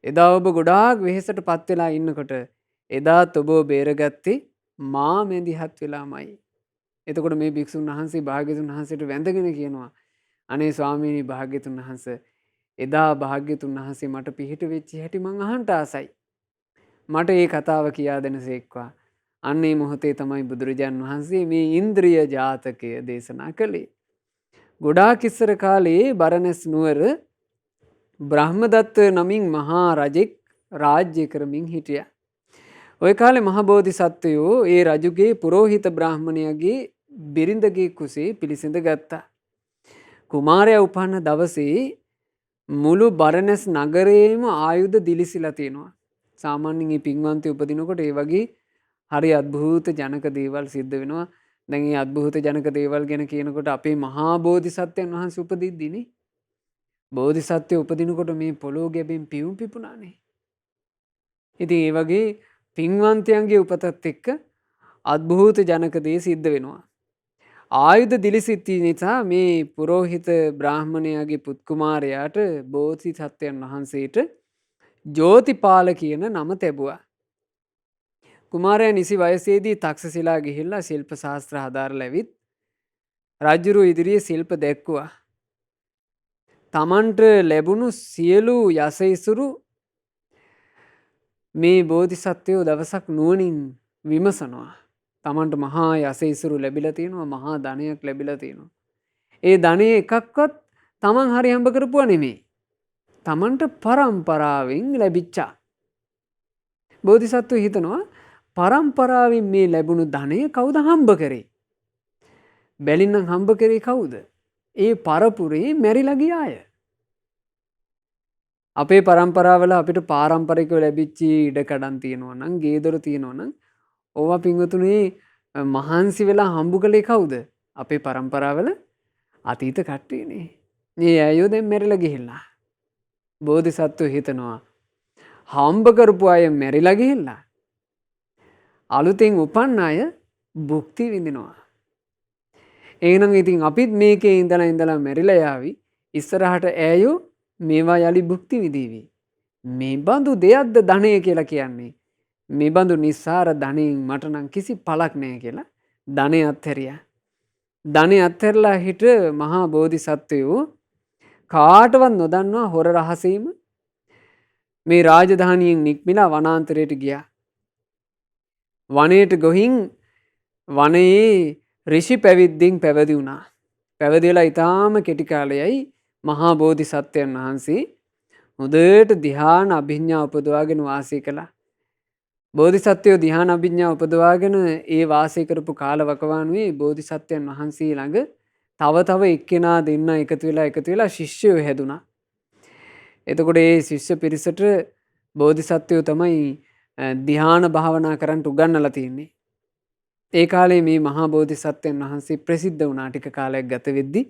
එදා ඔබ ගොඩාක් වෙහෙසට පත් වෙලා ඉන්නකොට එදාත් ඔබ බේරගත්තේ මා මැදිහත් වෙලාමයි. එතකොට මේ භික්ෂුන් වහන්සේ භාග්‍යතුන් වහන්සේට වැඳගෙන කියනවා, අනේ ස්වාමීනි භාග්‍යතුන් වහන්සේ, එදා භාග්‍යතුන් වහන්සේ මට පිහිට වෙච්ච හැටි මං අහන්න ආසයි. මට ඒ කතාව කියා දෙනසේක්වා. අන්න ඒ මොහොතේ තමයි බුදුරජාණන් වහන්සේ මේ ඉන්ද්‍රිය ජාතකය දේශනා කළේ. ගොඩාක් ඉස්සර කාලේ බරණැස් නුවර බ්‍රහ්මදත්ත නමින් මහා රජෙක් රාජ්‍ය කරමින් හිටියා. ඔය කාලේ මහ බෝධිසත්වයෝ ඒ රජුගේ පුරෝහිත බ්‍රාහ්මණයාගේ බිරිඳගේ කුසේ පිළිසිඳ ගත්තා. කුමාරයා උපන්න දවසේ මුළු බරණැස් නගරේම ආයුධ දිලිසිලා තියෙනවා. සාමාන්‍යයෙන් මේ පින්වන්තය උපදිනකොට ඒ වගේ හරි අద్භූත ජනක දේවල් සිද්ධ වෙනවා. දැන් මේ අద్භූත ජනක දේවල් ගැන කියනකොට අපේ මහා බෝධිසත්වයන් වහන්සේ උපදිද්දීනේ, බෝධිසත්වය උපදිනකොට මේ පොළොව ගැබෙන් පියුම් පිපුණානේ. ඉතින් ඒ වගේ පින්වන්තයන්ගේ උපතත් එක්ක අద్භූත ජනක දේ සිද්ධ වෙනවා. ආයුධ දිලිසිති නිසා මේ පුරෝහිත බ්‍රාහ්මණයාගේ පුත් කුමාරයාට බෝධිසත්වයන් වහන්සේට ජෝතිපාල කියන නම තැබුවා. කුමාරයා නිසි වයසේදී තක්ෂශිලා ගිහිල්ලා ශිල්ප ශාස්ත්‍ර හදාරලා ඇවිත් රජුරු ඉදිරියේ ශිල්ප දැක්කුවා. තමන්ට ලැබුණු සියලු යසයිසුරු මේ බෝධිසත්වයෝ දවසක් නුවණින් විමසනවා. තමන්ට මහා යසයිසුරු ලැබිලා තියෙනවා, මහා ධනයක් ලැබිලා තියෙනවා. ඒ ධනෙ එකක්වත් තමන් හරි හම්බ කරපුවා නෙමෙයි. තමන්ට පරම්පරාවෙන් ලැබිච්චා. බෝධිසත්වෝ හිතනවා, පරම්පරාවෙන් මේ ලැබුණු ධනය කවුද හම්බ කරේ? බැලින්නම් හම්බ කරේ කවුද? ඒ පරපුරේ මැරිලා ගිය අය. අපේ පරම්පරාවල අපිට පාරම්පරිකව ලැබිච්ච ඉඩකඩම් තියෙනවා නම්, ගේ දොර තියෙනවා නම්, ඕවා පින්වතුනේ මහන්සි වෙලා හම්බ කළේ කවුද? අපේ පරම්පරාවල අතීත කට්ටියනේ. මේ අයෝ දැන් මැරිලා ගිහිල්ලා. බෝධිසත්වෝ හිතනවා, හම්බ කරපු අය මැරිලා ගිහිල්ලා අලුතෙන් උපන්න අය භුක්ති විඳිනවා. එහෙනම් ඉතින් අපිත් මේකේ ඉඳලා මැරිලා යාවි. ඉස්සරහට ඈයෝ මේවා යලි භුක්ති විඳීවි. මේ බඳු දෙයක්ද ධනය කියලා කියන්නේ? මේ බඳු නිස්සාර ධනෙන් මට නම් කිසි පළක් නැහැ කියලා ධනෙ අත්හැරියා. ධනෙ අත්හැරලා හිට මහා බෝධිසත්වයෝ කාටවත් නොදන්නවා හොර රහසීම මේ රාජධානියෙන් නික්මිලා වනාන්තරයට ගියා. වනයේට ගොහින් වනයේ ඍෂි පැවිද්දෙන් පැවිදි වුණා. පැවිදි වෙලා ඊටාම කෙටි කාලයයි මහා බෝධිසත්වයන් වහන්සේ හොඳට ධ්‍යාන අභිඥා උපදවාගෙන වාසය කළා. බෝධිසත්වයෝ ධ්‍යාන අභිඥා උපදවාගෙන ඒ වාසය කරපු කාල වකවානුවේ බෝධිසත්වයන් වහන්සේ ළඟ තව එක්කෙනා දෙන්න එකතු වෙලා ශිෂ්‍යයෝ හැදුනා. එතකොට ඒ ශිෂ්‍ය පිරිසට බෝධිසත්වයෝ තමයි ධ්‍යාන භාවනා කරන්න උගන්වලා තියෙන්නේ. ඒ කාලේ මේ මහා බෝධිසත්වයන් වහන්සේ ප්‍රසිද්ධ වුණා ටික කාලයක් ගත වෙද්දී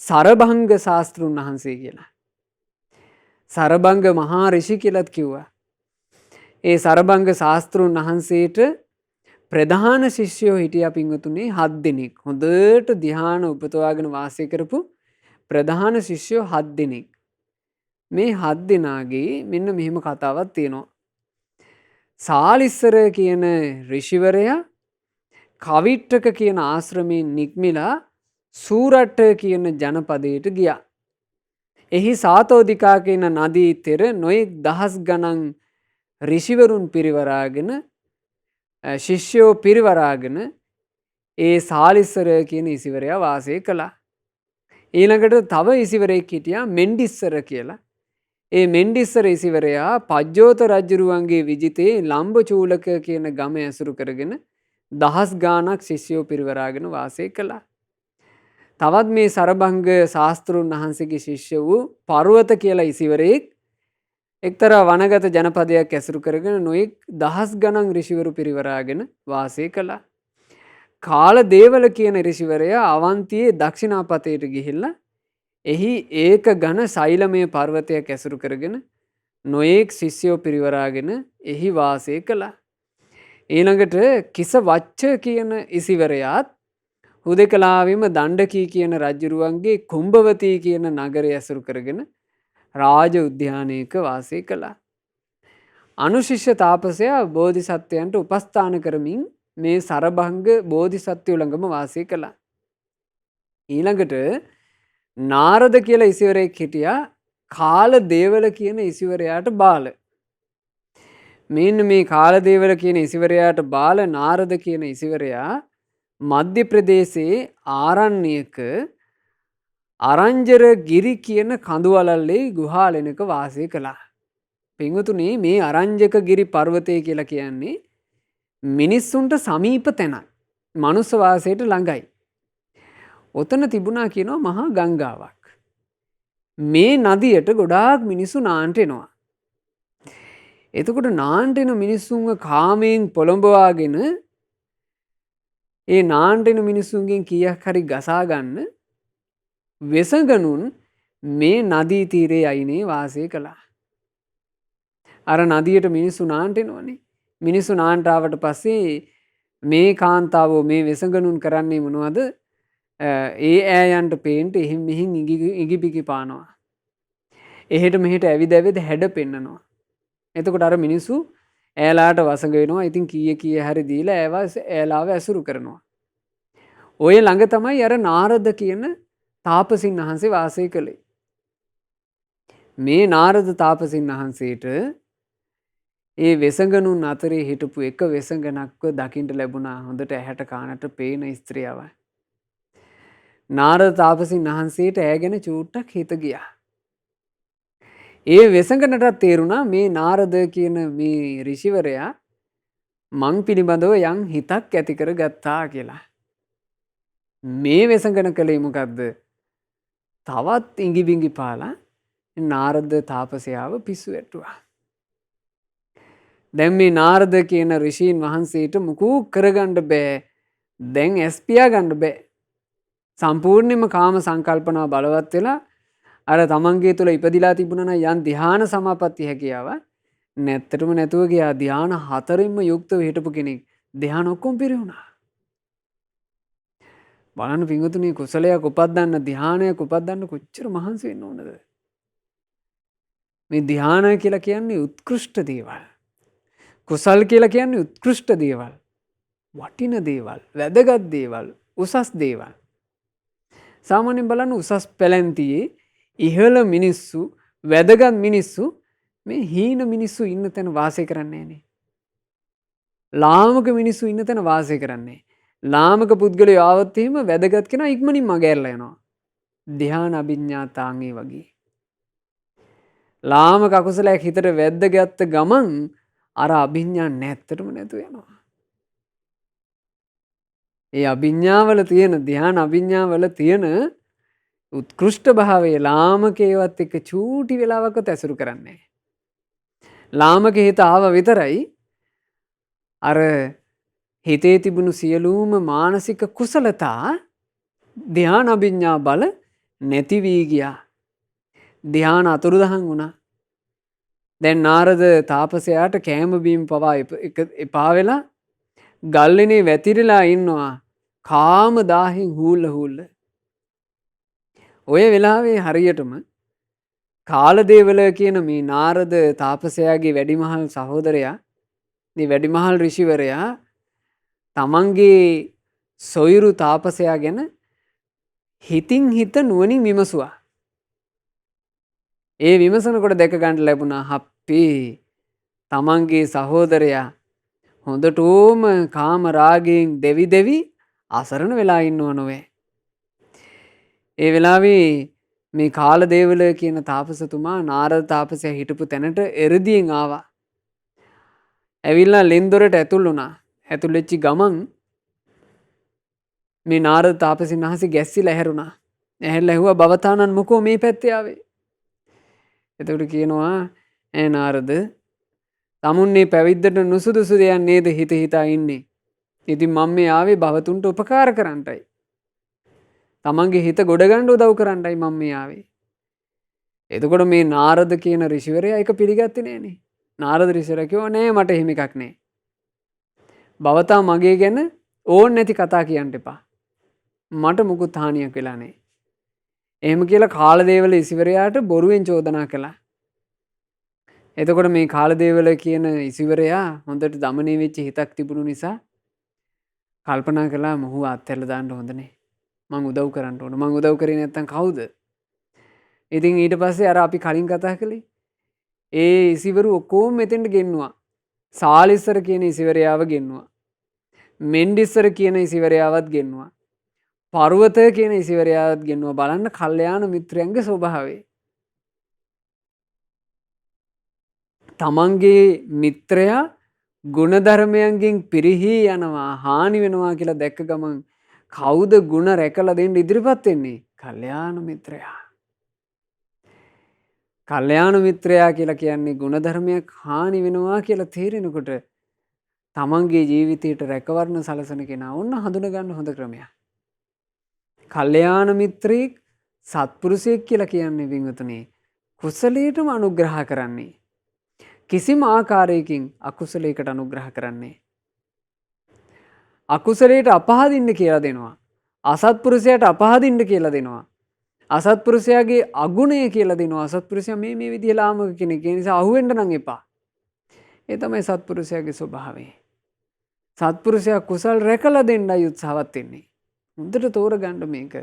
සරභංග ශාස්ත්‍රුන් වහන්සේ කියලා. සරභංග මහා ඍෂි කියලාත් කිව්වා. ඒ සරභංග ශාස්ත්‍රුන් වහන්සේට ප්‍රධාන ශිෂ්‍යයෝ හිටියා පින්වතුනි 7 දෙනෙක්. හොඳට ධ්‍යාන උපතවාගෙන වාසය කරපු ප්‍රධාන ශිෂ්‍යයෝ 7 දෙනෙක්. මේ 7 දෙනාගේ මෙන්න මෙහෙම කතාවක් තියෙනවා. සාලිස්සර කියන ඍෂිවරයා කවිට්ටක කියන ආශ්‍රමයෙන් නික්මිලා සූරට්ට කියන ජනපදයට ගියා. එහි සාතෝදිකා කියන නදී තෙර නොයෙක් දහස් ගණන් ඍෂිවරුන් පිරිවරාගෙන ශිෂ්‍යෝ පිරිවරාගෙන ඒ සාලිස්සර කියන ඉසිවරයා වාසය කළා. ඊළඟට තව ඉසිවරයෙක් හිටියා මෙන්ඩිස්සර කියලා. ඒ මෙන්ඩිස්සර ඉසිවරයා පජ්ජෝත රජුරුවන්ගේ විජිතේ ලම්බචූලක කියන ගම ඇසුරු කරගෙන දහස් ගාණක් ශිෂ්‍යෝ පිරිවරාගෙන වාසය කළා. තවත් මේ සරභංග ශාස්ත්‍රුන් වහන්සේගේ ශිෂ්‍ය වූ පර්වත කියලා ඉසිවරයෙක් එක්තරා වනගත ජනපදයක් ඇසුරු කරගෙන නොයෙක් දහස් ගණන් ඍෂිවරු පිරිවරාගෙන වාසය කළා. කාලදේවල කියන ඍෂිවරයා අවන්තියේ දක්ෂිනාපතයට ගිහිල්ලා එහි ඒක ඝන ශෛලමය පර්වතයක් ඇසුරු කරගෙන නොයෙක් ශිෂ්‍යෝ පිරිවරාගෙන එහි වාසය කළා. ඊළඟට කිස වච්ච කියන ඉසිවරයාත් හුදෙකලාවෙම දණ්ඩකී කියන රජුරුවන්ගේ කුම්භවතී කියන නගරය ඇසුරු කරගෙන රාජ උද්‍යානයක වාසය කළා. අනුශිෂ්‍ය තාපසයා බෝධිසත්වයන්ට උපස්ථාන කරමින් මේ සරභංග බෝධිසත්වයෝ ළඟම වාසය කළා. ඊළඟට නාරද කියලා ඉසිවරයෙක් හිටියා කාලදේවල කියන ඉසිවරයාට බාල. මෙන්න මේ කාලදේවල කියන ඉසිවරයාට බාල නාරද කියන ඉසිවරයා මධ්‍ය ප්‍රදේශයේ ආරණ්‍යක අරංජර ගිරි කියන කඳුවලල්ලේ ගුහාලෙනක වාසය කළා. පින්වතුනි මේ අරංජක ගිරි පර්වතය කියලා කියන්නේ මිනිස්සුන්ට සමීප තැනක්. මනුස්ස වාසයට ළඟයි. ඔතන තිබුණා කියනවා මහා ගංගාවක්. මේ නදියට ගොඩාක් මිනිස්සු නාන්ට එනවා. එතකොට නාන්ට එන මිනිස්සුන්ව කාමයෙන් පොළඹවාගෙන ඒ නාන්ට එන මිනිස්සුන්ගෙන් කීයක් හරි ගසා ගන්න වෙසගනුන් මේ නදී තීරයේ අයිනේ වාසය කළා. අර නදියට මිනිස්සු නාන්ට එනවනේ. මිනිස්සු නාන්ට ආවට පස්සේ මේ කාන්තාවෝ මේ වෙසගනුන් කරන්නේ මොනවද? ඒ ඈයන්ට පේන්ට එහෙන් මෙහින් ඉගිබිගි පානවා. එහෙට මෙහෙට ඇවිද හැඩ පෙන්නනවා. එතකොට අර මිනිස්සු ඈලාට වසඟ වෙනවා. ඉතින් කීය හරි දීලා ඈලාව ඇසුරු කරනවා. ඔය ළඟ තමයි අර නාරද කියන තාපසින් වහන්සේ වාසය කළේ. මේ නාරද තාපසින් වහන්සේට ඒ වෙසඟනුන් අතරේ හිටපු එක වෙසඟනක්ව දකින්න ලැබුණා. හොඳට ඇහැට කානට පේන ස්ත්‍රියව. නාරද තාපසින් වහන්සේට ඈ ගැන චූට්ටක් හිත ගියා. ඒ වෙසඟනටත් තේරුණා මේ නාරද කියන මේ ඍෂිවරයා මං පිළිබඳව යම් හිතක් ඇති කර ගත්තා කියලා. මේ වෙසඟන කළේ මොකද්ද? තවත් ඉඟිබිඟි පාලා නාරද තාපසයාව පිස්සු වැටුවා. දැන් මේ නාරද කියන ඍෂීන් වහන්සේට මුකුත් කරගන්න බෑ. දැන් ඇස්පියා ගන්න බෑ. සම්පූර්ණයෙන්ම කාම සංකල්පනා බලවත් වෙලා අර තමන්ගේ තුල ඉපදිලා තිබුණා නම් යම් ධ්‍යාන සමාපatti හැකියාව නැත්තටම නැතුව ගියා. ධ්‍යාන 4න්ම යුක්තව හිටපු කෙනෙක් ධ්‍යාන ඔක්කොම පිරිහුණා. බලන්න පින්වතුනි කුසලයක් උපදින්න ධ්‍යානයක් උපදින්න කොච්චර මහන්සි වෙන්න ඕනද? මේ ධ්‍යාන කියලා කියන්නේ උත්කෘෂ්ඨ දේවල්. කුසල් කියලා කියන්නේ උත්කෘෂ්ඨ දේවල්. වටින දේවල්, වැදගත් දේවල්, උසස් දේවල්. සාමාන්‍යයෙන් බලන්න උසස් පැලැන්තියේ ඉහළ මිනිස්සු, වැදගත් මිනිස්සු මේ හීන මිනිස්සු ඉන්න තැන වාසය කරන්නේ නැහැ. ලාමක මිනිස්සු ඉන්න තැන වාසය කරන්නේ. ලාමක පුද්ගලයෝ ආවොත් එහෙම වැදගත් කෙනා ඉක්මනින් මගහැරලා යනවා. ධ්‍යාන අභිඥාතාන් ඒ වගේ. ලාමක අකුසලයක් හිතට වැද්දගත්ත ගමන් අර අභිඥා නැත්තටම නැතු වෙනවා. ඒ අභිඥාවල තියෙන ධ්‍යාන අභිඥාවල තියෙන උත්කෘෂ්ඨ භාවයේ ලාමකේවත් එක්ක චූටි වෙලාවකත් ඇසුරු කරන්නේ. ලාමක හිත ආව විතරයි අර හිතේ තිබුණු සියලුම මානසික කුසලතා ධ්‍යාන අභිඥා බල නැති වී ගියා. ධ්‍යාන අතුරුදහන් වුණා. දැන් නාරද තාපසයාට කෑම බීම පවා එපා වෙලා ගල්ලෙනේ වැතිරිලා ඉන්නවා. කාම දාහෙන් හූල්ල හූල්ල. ඔය වෙලාවේ හරියටම කාලදේවල කියන මේ නාරද තාපසයාගේ වැඩිමහල් සහෝදරයා, මේ වැඩිමහල් ඍෂිවරයා තමන්ගේ සොයුරු තාපසයා ගැන හිතින් හිත නුවණින් විමසුවා. ඒ විමසනකොට දැක ගන්න ලැබුණා හප්පේ තමන්ගේ සහෝදරයා හොඳටම කාම රාගයෙන් දෙවි දෙවි අසරණ වෙලා ඉන්නව නොවේ. ඒ වෙලාවේ මේ කාලදේවල කියන තාපසතුමා නාරද තාපසයා හිටපු තැනට එරදියෙන් ආවා. ඇවිල්ලා ලෙන්දොරට ඇතුල් වුණා. ඇතුල් වෙච්ච ගමන් මේ නාරද තාපසින් වහන්සේ ගැස්සිලා ඇහැරුණා. ඇහැරලා ඇහුවා බවතානන් මොකෝ මේ පැත්තේ ආවේ? එතකොට කියනවා ඈ නාරද තමුන්නේ පැවිද්දට නුසුදුසු දෙයක් නේද හිත හිතා ඉන්නේ. ඉතින් මම මේ ආවේ භවතුන්ට උපකාර කරන්නයි. තමන්ගේ හිත ගොඩ ගන්න උදව් කරන්නයි මම මේ ආවේ. එතකොට මේ නාරද කියන ඍෂිවරයා ඒක පිළිගත්තේ නෑනේ. නාරද ඍෂිවරයා කිව්වා නෑ මට එහෙම එකක් නෑ. භවතා මගේ ගැන ඕන් නැති කතා කියන්න එපා. මට මුකුත් හානියක් වෙලා නෑ. එහෙම කියලා කාලදේවල ඉසිවරයාට බොරුවෙන් චෝදනා කළා. එතකොට මේ කාලදේවල කියන ඉසිවරයා හොඳට දමනය වෙච්ච හිතක් තිබුණු නිසා කල්පනා කළා මොහු අත්හැරලා දාන්න හොඳ නෑ. මං උදව් කරන්න ඕන. මං උදව් කරේ නැත්තම් කවුද? ඉතින් ඊට පස්සේ අර අපි කලින් කතා කළේ ඒ ඉසිවරු ඔක්කොම මෙතෙන්ට ගෙන්නුවා. සාලිස්සර කියන ඉසිවරයාව ගෙන්නුවා. මෙන්ඩිස්සර කියන ඉසිවරයාවත් ගෙන්නුවා. පර්වත කියන ඉසිවරයාවත් ගෙන්නුවා. බලන්න කල්යාණ මිත්‍රයන්ගේ ස්වභාවය. තමන්ගේ මිත්‍රයා ගුණධර්මයන්ගෙන් පිරිහී යනවා හානි වෙනවා කියලා දැක්ක ගමන් කවුද ගුණ රැකලා දෙන්න ඉදිරිපත් වෙන්නේ? කල්යාණ මිත්‍රයා. කල්යාණ මිත්‍රයා කියලා කියන්නේ ගුණධර්මයක් හානි වෙනවා කියලා තේරෙනකොට තමන්ගේ ජීවිතයට රැකවරණ සලසන කෙනා ඔන්න හඳුන ගන්න හොඳ ක්‍රමයක්. කල්යාණ මිත්‍රයෙක් සත්පුරුෂයෙක් කියලා කියන්නේ වින්වතුනි කුසලයටම අනුග්‍රහ කරන්නේ. කිසිම ආකාරයකින් අකුසලයකට අනුග්‍රහ කරන්නේ. අකුසලයට අපහදින්න කියලා දෙනවා. අසත්පුරුෂයාට අපහදින්න කියලා දෙනවා. අසත්පුරුෂයාගේ අගුණය කියලා දෙනවා. අසත්පුරුෂයා මේ විදිහ ලාමක කෙනෙක්. ඒ නිසා අහුවෙන්න නම් එපා. ඒ තමයි සත්පුරුෂයාගේ ස්වභාවය. සත්පුරුෂයා කුසල් රැකලා දෙන්නයි උත්සාහවත් වෙන්නේ. හොඳට තෝරගන්න මේක.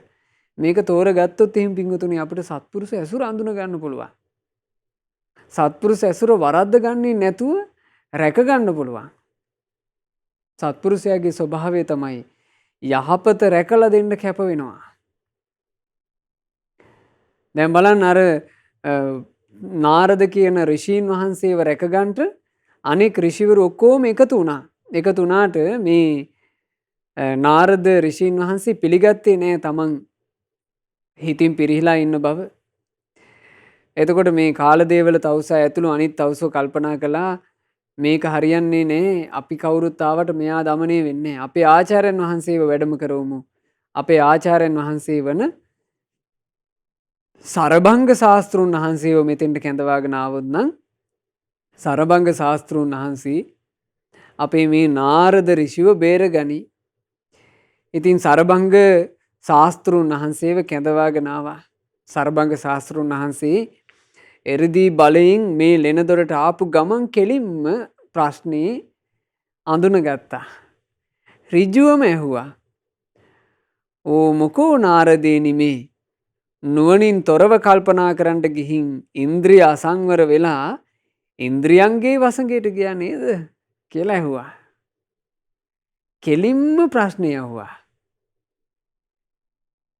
මේක තෝරගත්තොත් එහෙම පිංගුතුනි අපිට සත්පුරුෂ ඇසුර අඳුන ගන්න පුළුවන්. සත්පුරුෂ ඇසුර වරද්ද ගන්නේ නැතුව රැක ගන්න පුළුවන්. සත්පුරුෂයාගේ ස්වභාවය තමයි යහපත රැකලා දෙන්න කැප වෙනවා. දැන් බලන්න අර නාරද කියන ඍෂීන් වහන්සේව රැකගන්නට අනෙක් ඍෂිවරු ඔක්කොම එකතු වුණා. එකතු වුණාට මේ නාරද ඍෂීන් වහන්සේ පිළිගත්තේ නෑ තමන් හිතින් පිරිහිලා ඉන්න බව. එතකොට මේ කාලදේවල තවුසා ඇතුළු අනිත් තවුසෝ කල්පනා කළා මේක හරියන්නේ නෑ. අපි කවුරුත් ආවට මෙයා দমনය වෙන්නේ නෑ. අපේ ආචාර්යයන් වහන්සේව වැඩම කරවමු. අපේ ආචාර්යයන් වහන්සේ වන සරභංග ශාස්ත්‍රුන් වහන්සේව මෙතෙන්ට කැඳවාගෙන ආවොත් නම් සරභංග ශාස්ත්‍රුන් වහන්සේ අපේ මේ නාරද ඍෂිව බේරගනි. ඉතින් සරභංග ශාස්ත්‍රුන් වහන්සේව කැඳවාගෙන ආවා. සරභංග ශාස්ත්‍රුන් වහන්සේ එරිදී බලයෙන් මේ ලෙනදොරට ආපු ගමන් කෙලින්ම ප්‍රශ්නේ අඳුනගත්තා. ඍජුවම ඇහුවා. "ඕ මොකෝ නාරදේනි මේ නුවණින් තොරව කල්පනා කරන්න ගිහින් ඉන්ද්‍රිය අසංවර වෙලා ඉන්ද්‍රියන්ගේ වසඟයට ගියා නේද?" කියලා ඇහුවා. කෙලින්ම ප්‍රශ්නේ ඇහුවා.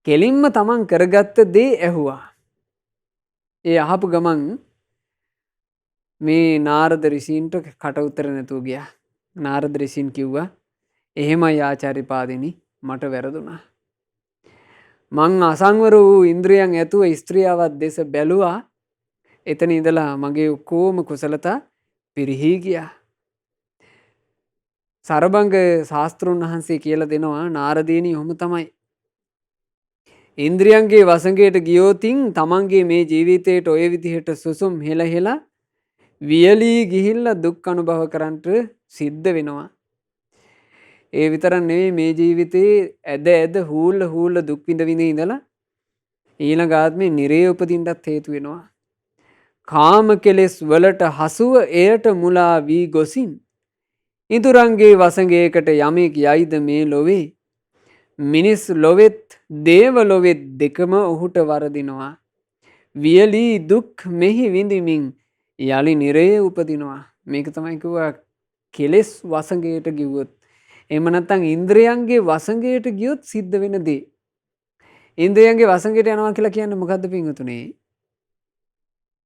කෙලින්ම තමන් කරගත්ත දේ ඇහුවා. ඒ අහපු ගමන් මේ නාරද ඍෂීන්ට කට උතර නැතුව ගියා. නාරද ඍෂීන් කිව්වා එහෙමයි ආචාර්ය පාදිනී මට වැරදුනා. මං අසංවර වූ ඉන්ද්‍රියන් ඇතුව ස්ත්‍රියාවක් දෙස බැලුවා. එතන ඉඳලා මගේ ඔක්කොම කුසලතා පිරිහී ගියා. සරභංග ශාස්ත්‍රුන් වහන්සේ කියලා දෙනවා නාරදීනි ඔහොම තමයි. ඉන්ද්‍රියන්ගේ වසඟයට ගියෝතින් තමන්ගේ මේ ජීවිතයට ඔය විදිහට සුසුම් හෙල හෙලා වියලී ගිහිල්ලා දුක් අනුභව කරන්නට සිද්ධ වෙනවා. ඒ විතරක් නෙවෙයි මේ ජීවිතේ ඇද ඇද හූල්ල හූල්ල දුක් විඳ විඳ ඉඳලා ඊළඟ ආත්මේ නිරේ උපදින්නත් හේතු වෙනවා. කාම කෙලෙස් වලට හසුව එයට මුලා වී ගොසින් ඉදුරන්ගේ වසඟයකට යමෙක් යයිද මේ ලොවේ මිනිස් ලොවෙත් දේව ලොවෙත් දෙකම ඔහුට වරදිනවා. වියලී දුක් මෙහි විඳිමින් යලි නිරේ උපදිනවා. මේක තමයි කිව්වා කෙලෙස් වසඟයට ගියොත් එහෙම නැත්නම් ඉන්ද්‍රයන්ගේ වසඟයට ගියොත් සිද්ධ වෙන දේ. ඉන්ද්‍රයන්ගේ වසඟයට යනවා කියලා කියන්නේ මොකද්ද පින්වතුනේ?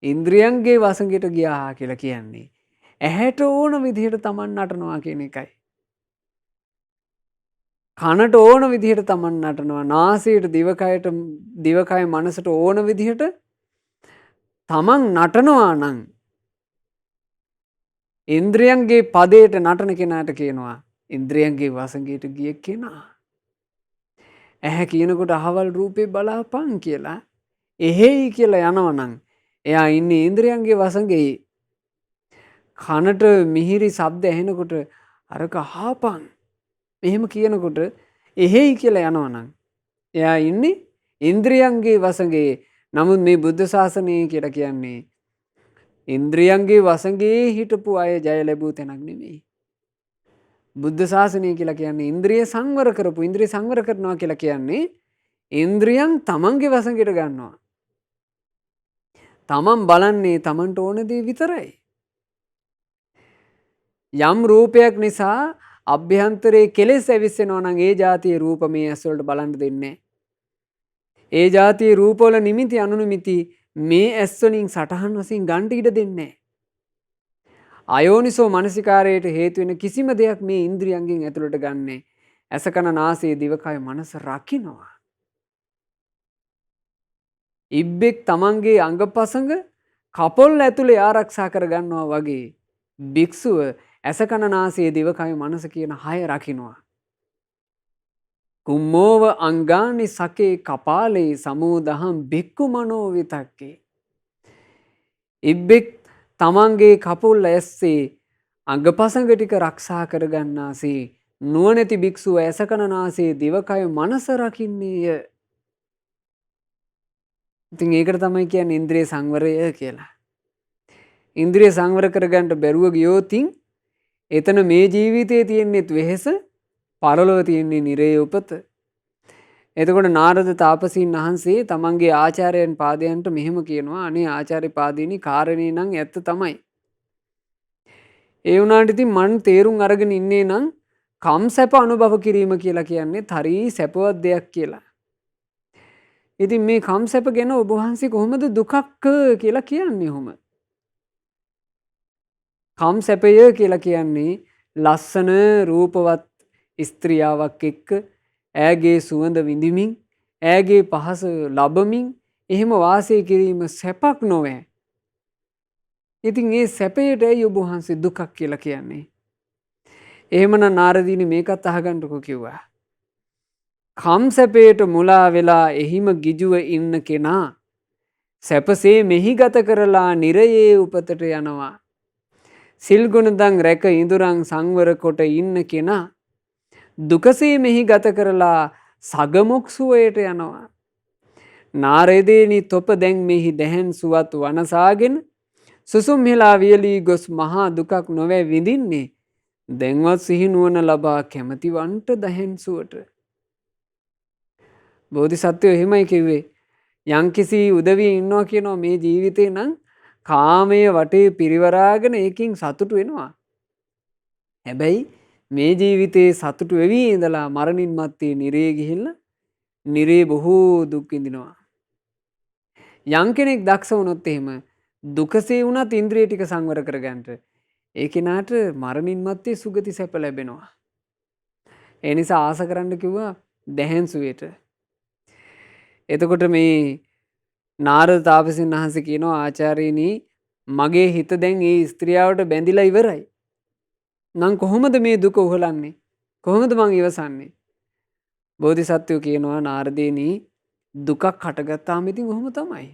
ඉන්ද්‍රයන්ගේ වසඟයට ගියා කියලා කියන්නේ ඇහැට ඕන විදිහට Taman නටනවා කියන එකයි. කනට ඕන විදිහට Taman නටනවා. නාසයට දිවකය මනසට ඕන විදිහට Taman නටනවා නම් ඉන්ද්‍රයන්ගේ පදයට නටන කෙනාට කියනවා ඉන්ද්‍රයන්ගේ වසඟයට ගිය කෙනා. ඇහැ කියනකොට අහවල් රූපේ බලාපන් කියලා එහෙයි කියලා යනවනම් එයා ඉන්නේ ඉන්ද්‍රයන්ගේ වසඟේ. කනට මිහිරි ශබ්ද ඇහෙනකොට අරක අහපන් මෙහෙම කියනකොට එහෙයි කියලා යනවනම් එයා ඉන්නේ ඉන්ද්‍රයන්ගේ වසඟේ. නමුත් මේ බුද්ධ ශාසනය කියලා කියන්නේ ඉන්ද්‍රයන්ගේ වසඟේ හිටපු අය ජය ලැබූ තැනක් නෙමෙයි. බුද්ධ ශාසනය කියලා කියන්නේ ඉන්ද්‍රිය සංවර කරපු ඉන්ද්‍රිය සංවර කරනවා කියලා කියන්නේ ඉන්ද්‍රියන් තමන්ගේ වසඟයට ගන්නවා. තමන් බලන්නේ තමන්ට ඕන දේ විතරයි. යම් රූපයක් නිසා අභ්‍යන්තරයේ කෙලෙස් ඇවිස්සෙනවා නම් ඒ જાතියේ රූප මේ ඇස් වලට බලන්න දෙන්නේ. ඒ જાතියේ රූපවල නිමිති අනුනිමිති මේ ඇස් වලින් සටහන් වශයෙන් ගන්න ඉඩ දෙන්නේ. අයෝනිසෝ මනසිකාරයට හේතු වෙන කිසිම දෙයක් මේ ඉන්ද්‍රියන්ගෙන් ඇතුළට ගන්නෙ ඇස කන නාසය දිවකය මනස රකින්නවා. ඉබ්බෙක් තමන්ගේ අංගපසඟ කපොල් ඇතුලේ ආරක්ෂා කර ගන්නවා වගේ භික්ෂුව ඇස කන නාසය දිවකය මනස කියන 6 රකින්නවා. කුම්මෝව අංගානි සකේ කපාලේ සමෝදහම් බික්කු මනෝ විතක්කේ. ඉබ්බෙක් තමන්ගේ කපුල් ඇස්සේ අංගපසඟ ටික ආරක්ෂා කරගන්නාසේ නුවණැති භික්ෂුව ඇස කන නාසය දිවකය මනස රකින්නේය. ඉතින් ඒකට තමයි කියන්නේ ඉන්ද්‍රිය සංවරය කියලා. ඉන්ද්‍රිය සංවර කරගන්න බැරුව ගියොතින් එතන මේ ජීවිතයේ තියෙන්නේ වෙහෙස, පරලොව තියෙන්නේ නිරේ උපත. එතකොට නාරද තාපසීන් වහන්සේ තමන්ගේ ආචාර්යයන් පාදයන්ට මෙහෙම කියනවා අනේ ආචාර්ය පාදීනි කාරණේ නම් ඇත්ත තමයි. ඒ වුණාට ඉතින් මන් තේරුම් අරගෙන ඉන්නේ නම් කම්සැප අනුභව කිරීම කියලා කියන්නේ හරි සැපවත් දෙයක් කියලා. ඉතින් මේ කම්සැප ගැන ඔබ වහන්සේ කොහොමද දුකක් කියලා කියන්නේ ඔහොම? කම්සැපය කියලා කියන්නේ ලස්සන රූපවත් ස්ත්‍රියාවක් එක්ක ඈගේ සුවඳ විඳිමින් ඈගේ පහස ලබමින් එහෙම වාසය කිරීම සැපක් නොවේ. ඉතින් ඒ සැපයට ඇයි ඔබ වහන්සේ දුකක් කියලා කියන්නේ? එහෙමනම් නාරදීනි මේකත් අහගන්නකෝ කිව්වා. කම්සැපයට මුලා වෙලා එහිම ගිජුව ඉන්න කෙනා සැපසේ මෙහි ගත කරලා නිරයේ උපතට යනවා. සිල් ගුණදන් රැක ඉඳුරන් සංවර කොට ඉන්න කෙනා දුකසේ මෙහි ගත කරලා සගමුක් සුවයට යනවා. නාරදීනි තොප දැන් මෙහි දැහැන් සුවත් වනසාගෙන සුසුම් හෙලා වියලී ගොස් මහා දුකක් නොවේ විඳින්නේ දැන්වත් සිහි නුවණ ලබා කැමැති වන්ට දැහැන් සුවට. බෝධිසත්වයෝ එහෙමයි කිව්වේ. යම්කිසි උදවිය ඉන්නවා කියනවා මේ ජීවිතේ නම් කාමයේ වටේ පිරිවරාගෙන ඒකින් සතුටු වෙනවා. හැබැයි මේ ජීවිතේ සතුටු වෙවි ඉඳලා මරණින් මත්තේ නිරේ ගිහිල්ලා නිරේ බොහෝ දුක් විඳිනවා. යම් කෙනෙක් දක්ෂ වුණොත් එහෙම දුකසේ වුණත් ඉන්ද්‍රිය ටික සංවර කරගන්න. ඒ කෙනාට මරණින් මත්තේ සුගති සැප ලැබෙනවා. ඒ නිසා ආස කරන්න කිව්වා දැහැන් සුවේට. එතකොට මේ නාරද තාපසින් වහන්සේ කියනවා ආචාර්යනි මගේ හිත දැන් ඒ ස්ත්‍රියාවට බැඳිලා ඉවරයි. නම් කොහොමද මේ දුක උහලන්නේ? කොහොමද මං ඉවසන්නේ? බෝධිසත්වෝ කියනවා නාරදේනි දුකක් හටගත්තාම ඉතින් ඔහොම තමයි.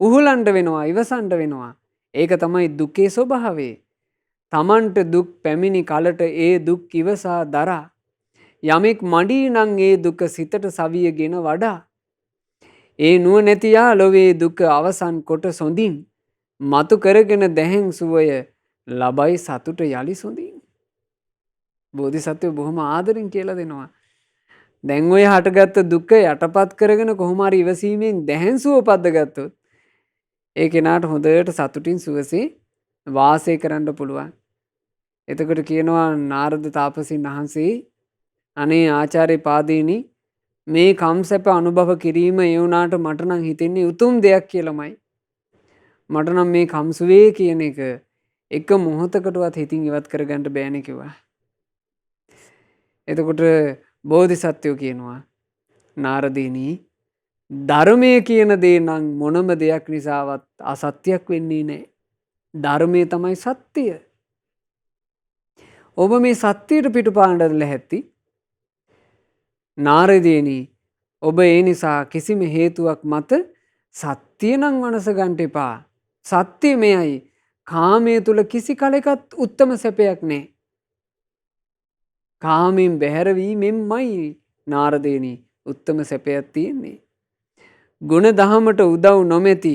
උහුලන්ට වෙනවා, ඉවසන්ට වෙනවා. ඒක තමයි දුකේ ස්වභාවය. තමන්ට දුක් පැමිණි කලට ඒ දුක් ඉවසා දරා යමෙක් මඩී නම් ඒ දුක සිතට සවියගෙන වඩා ඒ නුවණැතියා ලොවේ දුක අවසන් කොට සොඳින් මතු කරගෙන දැහැන් සුවය ලබයි සතුට යලි සොඳින්. බෝධිසත්වෝ බොහොම ආදරෙන් කියලා දෙනවා. දැන් ඔය හටගත්ත දුක යටපත් කරගෙන කොහොම හරි ඉවසීමෙන් දැහැන් සුව පද්ද ගත්තොත් ඒ කෙනාට හොඳට සතුටින් සුවසේ වාසය කරන්න පුළුවන්. එතකොට කියනවා නාරද තාපසින් වහන්සේ අනේ ආචාර්ය පාදීනි මේ කම්සැප අනුභව කිරීම ඒ වුණාට මට නම් හිතෙන්නේ උතුම් දෙයක් කියලාමයි. මට නම් මේ කම්සුවේ කියන එක මොහොතකටවත් හිතින් ඉවත් කරගන්න බෑනේ කිව්වා. එතකොට බෝධිසත්වෝ කියනවා නාරදීනි ධර්මය කියන දේ නම් මොනම දෙයක් නිසාවත් අසත්‍යයක් වෙන්නේ නැහැ. ධර්මය තමයි සත්‍යය. ඔබ මේ සත්‍යයට පිටුපාන්නට ලැහැත්ති. නාරදීනි ඔබ ඒ නිසා කිසිම හේතුවක් මත සත්‍ය නම් මනස ගන්න එපා. සත්‍ය මෙයයි. කාමයේ තුල කිසි කලෙකත් උත්තම සැපයක් නැහැ. කාමයෙන් බැහැර වීමෙන්මයි නාරදීනි උත්තම සැපයක් තියෙන්නේ. ගුණ දහමට උදව් නොමැති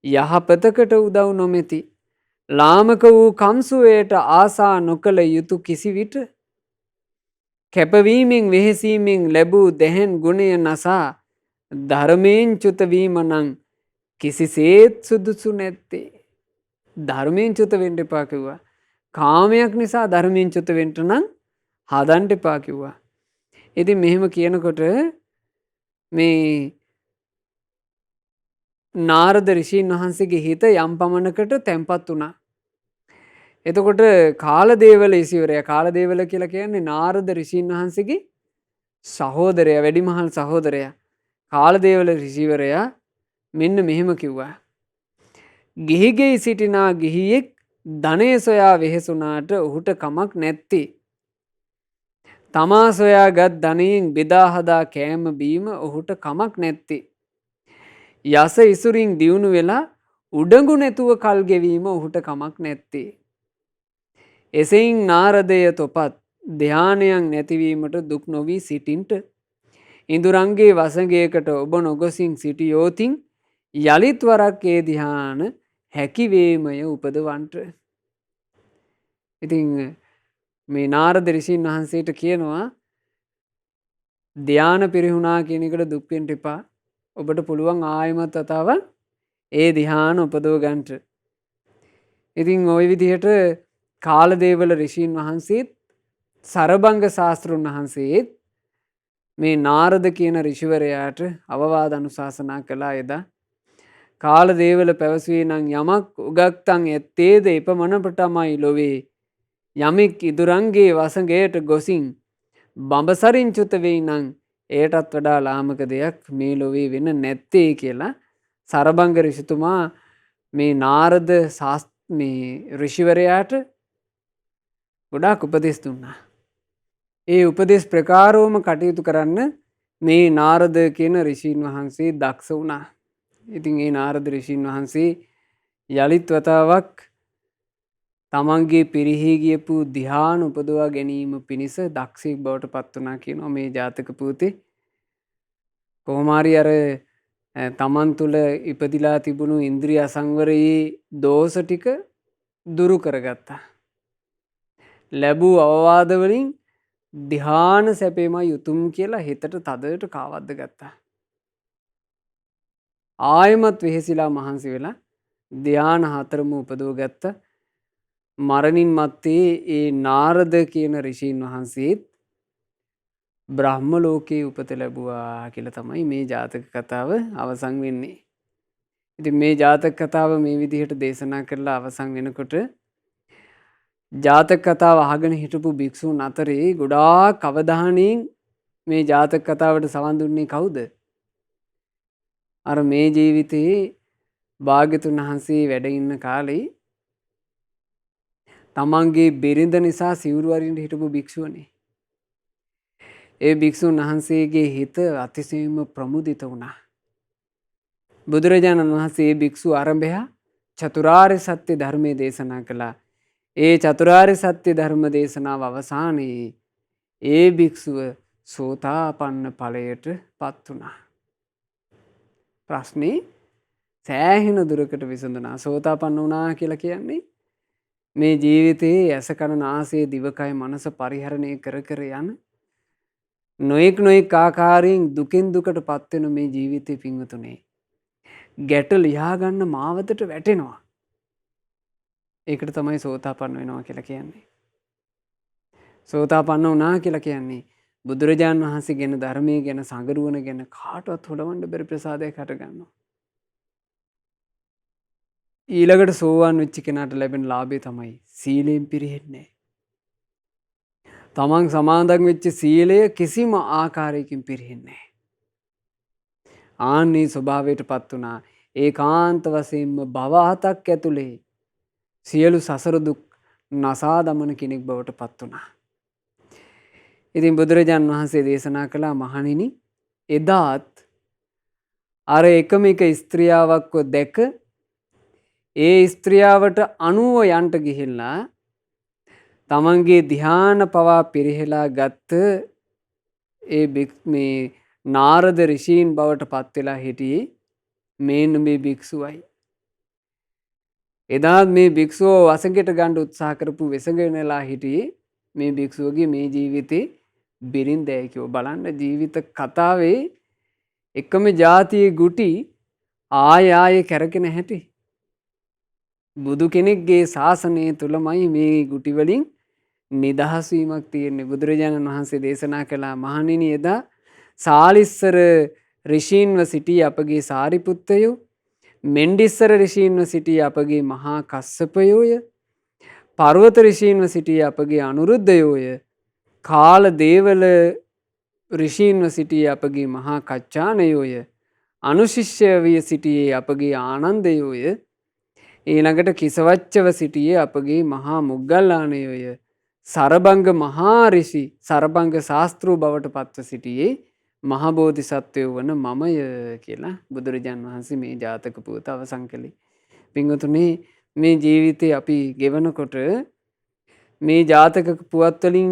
යහපතකට උදව් නොමැති ලාමක වූ කම්සුවයට ආසා නොකළ යුතු කිසි විට කැපවීමෙන් වෙහෙසීමෙන් ලැබූ දැහැන් ගුණය නසා ධර්මයෙන් චුත වීම නම් කිසිසේත් සුදුසු නැත්තේ. ධර්මයෙන් චුත වෙන්න එපා කිව්වා. කාමයක් නිසා ධර්මයෙන් චුත වෙන්න නම් හදන්න එපා කිව්වා. ඉතින් මෙහෙම කියනකොට මේ නාරද ඍෂීන් වහන්සේගේ හිත යම් පමණකට තැම්පත් වුණා. එතකොට කාලදේවල ඍෂිවරයා කාලදේවල කියලා කියන්නේ නාරද ඍෂීන් වහන්සේගේ සහෝදරයා වැඩිමහල් සහෝදරයා. කාලදේවල ඍෂිවරයා මෙන්න මෙහෙම කිව්වා. ගිහිගෙයි සිටිනා ගිහියෙක් ධනය සොයා වෙහෙසුනාට ඔහුට කමක් නැත්තේ. තමා සොයාගත් ධනයෙන් බෙදා හදා කෑම බීම ඔහුට කමක් නැත්තේ. යස ඉසුරින් දියුණු වෙලා උඩඟු නැතුව කල් ගෙවීම ඔහුට කමක් නැත්තේ. එසෙයින් නාරදය තොපත් ධානයන් නැතිවීමට දුක් නොවී සිටින්ට ඉඳුරංගේ වසඟයකට ඔබ නොගොසින් සිටියෝතින් යළිත් වරක් ඒ ධ්‍යාන හැකිවේමය උපදවන්ට. ඉතින් මේ නාරද ඍෂීන් වහන්සේට කියනවා ධ්‍යාන පිරිහුණා කියන එකට දුක් වෙන්න එපා. ඔබට පුළුවන් ආයමත් වතාවක් ඒ ධ්‍යාන උපදව ගන්නට. ඉතින් ওই විදිහට කාලදේවල ඍෂීන් වහන්සේත් සරභංග ශාස්ත්‍රුන් වහන්සේත් මේ නාරද කියන ඍෂිවරයාට අවවාද අනුශාසනා කළා එදා. කාලදේවල පැවසුවේ නම් යමක් උගක්තන් ඇත්තේද එපමණටමයි ලොවේ යමෙක් ඉදුරංගේ වසඟයට ගොසින් බඹසරින් චුත වෙයි නම් එයටත් වඩා ලාමක දෙයක් මේ ලොවේ වෙන නැත්තේ කියලා සරභංග ඍෂිතුමා මේ නාරද මේ ඍෂිවරයාට ගොඩාක් උපදෙස් දුන්නා. ඒ උපදෙස් ප්‍රකාරවම කටයුතු කරන්න මේ නාරද කියන ඍෂීන් වහන්සේ දක්ෂ වුණා. ඉතින් ඒ නාරද ඍෂීන් වහන්සේ යලිත් වතාවක් තමන්ගේ පිරිහී ගියපු ධ්‍යාන උපදවා ගැනීම පිණිස දක්ෂයෙක් බවට පත් වුණා කියනවා මේ ජාතක පුතේ. කොහොම හරි අර තමන් තුළ ඉපදිලා තිබුණු ඉන්ද්‍රිය අසංවරයේ දෝෂ ටික දුරු කරගත්තා. ලැබූ අවවාද වලින් ධ්‍යාන සැපේමයි උතුම් කියලා හිතට තදට කාවද්ද ගත්තා. ආයමත් වෙහෙසිලා මහන්සි වෙලා ධ්‍යාන හතරම උපදව ගත්තා. මරණින් මත්තේ ඒ නාරද කියන ඍෂීන් වහන්සේත් බ්‍රහ්ම ලෝකයේ උපත ලැබුවා කියලා තමයි මේ ජාතක කතාව අවසන් වෙන්නේ. ඉතින් මේ ජාතක කතාව මේ විදිහට දේශනා කරලා අවසන් වෙනකොට ජාතක කතාව අහගෙන හිටපු භික්ෂූන් අතරේ ගොඩාක් අවධානයෙන් මේ ජාතක කතාවට සවන් දුන්නේ කවුද? අර මේ ජීවිතේ භාග්‍යතුන් වහන්සේ වැඩ ඉන්න කාලේ තමන්ගේ බිරිඳ නිසා සිවුරු අරින්න හිටපු භික්ෂුවනේ. ඒ භික්ෂුන් වහන්සේගේ හිත අතිශයින්ම ප්‍රමුදිත වුණා. බුදුරජාණන් වහන්සේ ඒ භික්ෂු ආරම්භයා චතුරාර්ය සත්‍ය ධර්මයේ දේශනා කළා. ඒ චතුරාර්ය සත්‍ය ධර්ම දේශනාව අවසානයේ ඒ භික්ෂුව සෝතාපන්න ඵලයට පත් වුණා. ප්‍රශ්නේ සෑහෙන දුරකට විසඳුණා. සෝතාපන්න වුණා කියලා කියන්නේ මේ ජීවිතයේ ඇස කන නාසය දිවකය මනස පරිහරණය කර කර යන නොයෙක් නොයෙක් ආකාරයෙන් දුකින් දුකට පත් වෙන මේ ජීවිතේ පිංගුතුනේ ගැට ලියා ගන්න මාවතට වැටෙනවා. ඒකට තමයි සෝතාපන්න වෙනවා කියලා කියන්නේ. සෝතාපන්න වුණා කියලා කියන්නේ බුදුරජාන් වහන්සේ ගැන ධර්මයේ ගැන සංගරුවන ගැන කාටවත් හොලවන්න බැරි ප්‍රසාදයක් හට ගන්නවා. ඊළඟට සෝවාන් වෙච්ච කෙනාට ලැබෙන ලාභය තමයි සීලයෙන් පිරෙන්නේ. තමන් සමාදන් වෙච්ච සීලය කිසිම ආකාරයකින් පිරෙන්නේ නැහැ. ආන්නේ ස්වභාවයට පත් වුණා. ඒකාන්ත වශයෙන්ම භව හතක් ඇතුලේ සියලු සසර දුක් නසා දමන කෙනෙක් බවට පත් වුණා. ඉතින් බුදුරජාන් වහන්සේ දේශනා කළා මහණෙනි එදාත් අර එකම එක ස්ත්‍රියාවක්ව දැක ඒ ස්ත්‍රියාවට අනුව යන්ට ගිහිල්ලා තමන්ගේ ධ්‍යාන පවා පිරිහෙලා ගත්ත මේ නාරද ඍෂීන් බවට පත් වෙලා හිටියේ මේන්න මේ භික්ෂුවයි. එදාත් මේ භික්ෂුව වසඟයට ගන්න උත්සාහ කරපු වෙසඟෙනලා හිටියේ මේ භික්ෂුවගේ මේ ජීවිතේ බිරින්දෑයි කියව බලන්න ජීවිත කතාවේ එකම ජාතියේ ගුටි ආය ආයේ කැරකෙන හැටි. බුදු කෙනෙක්ගේ ශාසනය තුලමයි මේ ගුටි වලින් නිදහස් වීමක් තියෙන්නේ. බුදුරජාණන් වහන්සේ දේශනා කළා මහණෙනි එදා සාලිස්සර ඍෂීන්ව සිටී අපගේ සාරිපුත්තයෝ මෙන්ඩිස්සර ඍෂීන්ව සිටී අපගේ මහා කස්සපයෝය පර්වත ඍෂීන්ව සිටී අපගේ අනුරුද්ධයෝය කාල දේවල ඍෂීන්ව සිටී අපගේ මහා කච්චානයෝය අනුශිෂ්‍ය විය සිටියේ අපගේ ආනන්දයෝය ඊළඟට කිසවච්චව සිටියේ අපගේ මහා මුග්ගල්ලානයෝය සරභංග මහා ඍෂි සරභංග ශාස්ත්‍රූ බවට පත්ව සිටියේ මහබෝධිසත්වයෝ වන මමය කියලා බුදුරජාන් වහන්සේ මේ ජාතක පුවත අවසන් කළේ. පින්වතුනි මේ ජීවිතේ අපි ගෙවනකොට මේ ජාතක පුවත් වලින්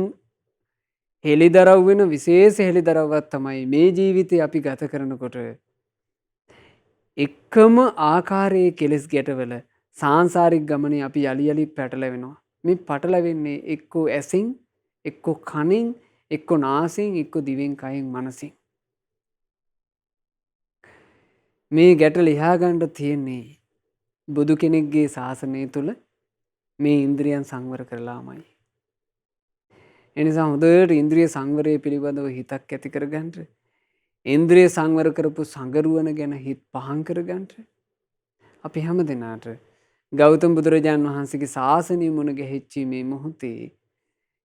හෙළිදරව් වෙන විශේෂ හෙළිදරව්වක් තමයි මේ ජීවිතේ අපි ගත කරනකොට එකම ආකාරයේ කෙලෙස් ගැටවල සාංශාරික ගමනේ අපි යලි යලි පැටලෙනවා. මේ පැටලෙන්නේ එක්කෝ ඇසින්, එක්කෝ කනින්, එක්කෝ නාසයෙන්, එක්කෝ දිවෙන්, කයෙන්, මනසින්. මේ ගැට ලියා ගන්න තියෙන්නේ බුදු කෙනෙක්ගේ ශාසනය තුල මේ ඉන්ද්‍රියන් සංවර කරලාමයි. එනිසා හොඳට ඉන්ද්‍රිය සංවරය පිළිබඳව හිතක් ඇති කරගන්න. ඉන්ද්‍රිය සංවර කරපු සංගරුවන ගැන හිත පහන් කරගන්න. අපි හැම දිනාට ගෞතම බුදුරජාන් වහන්සේගේ ශාසනය මුණ ගැහිච්ච මේ මොහොතේ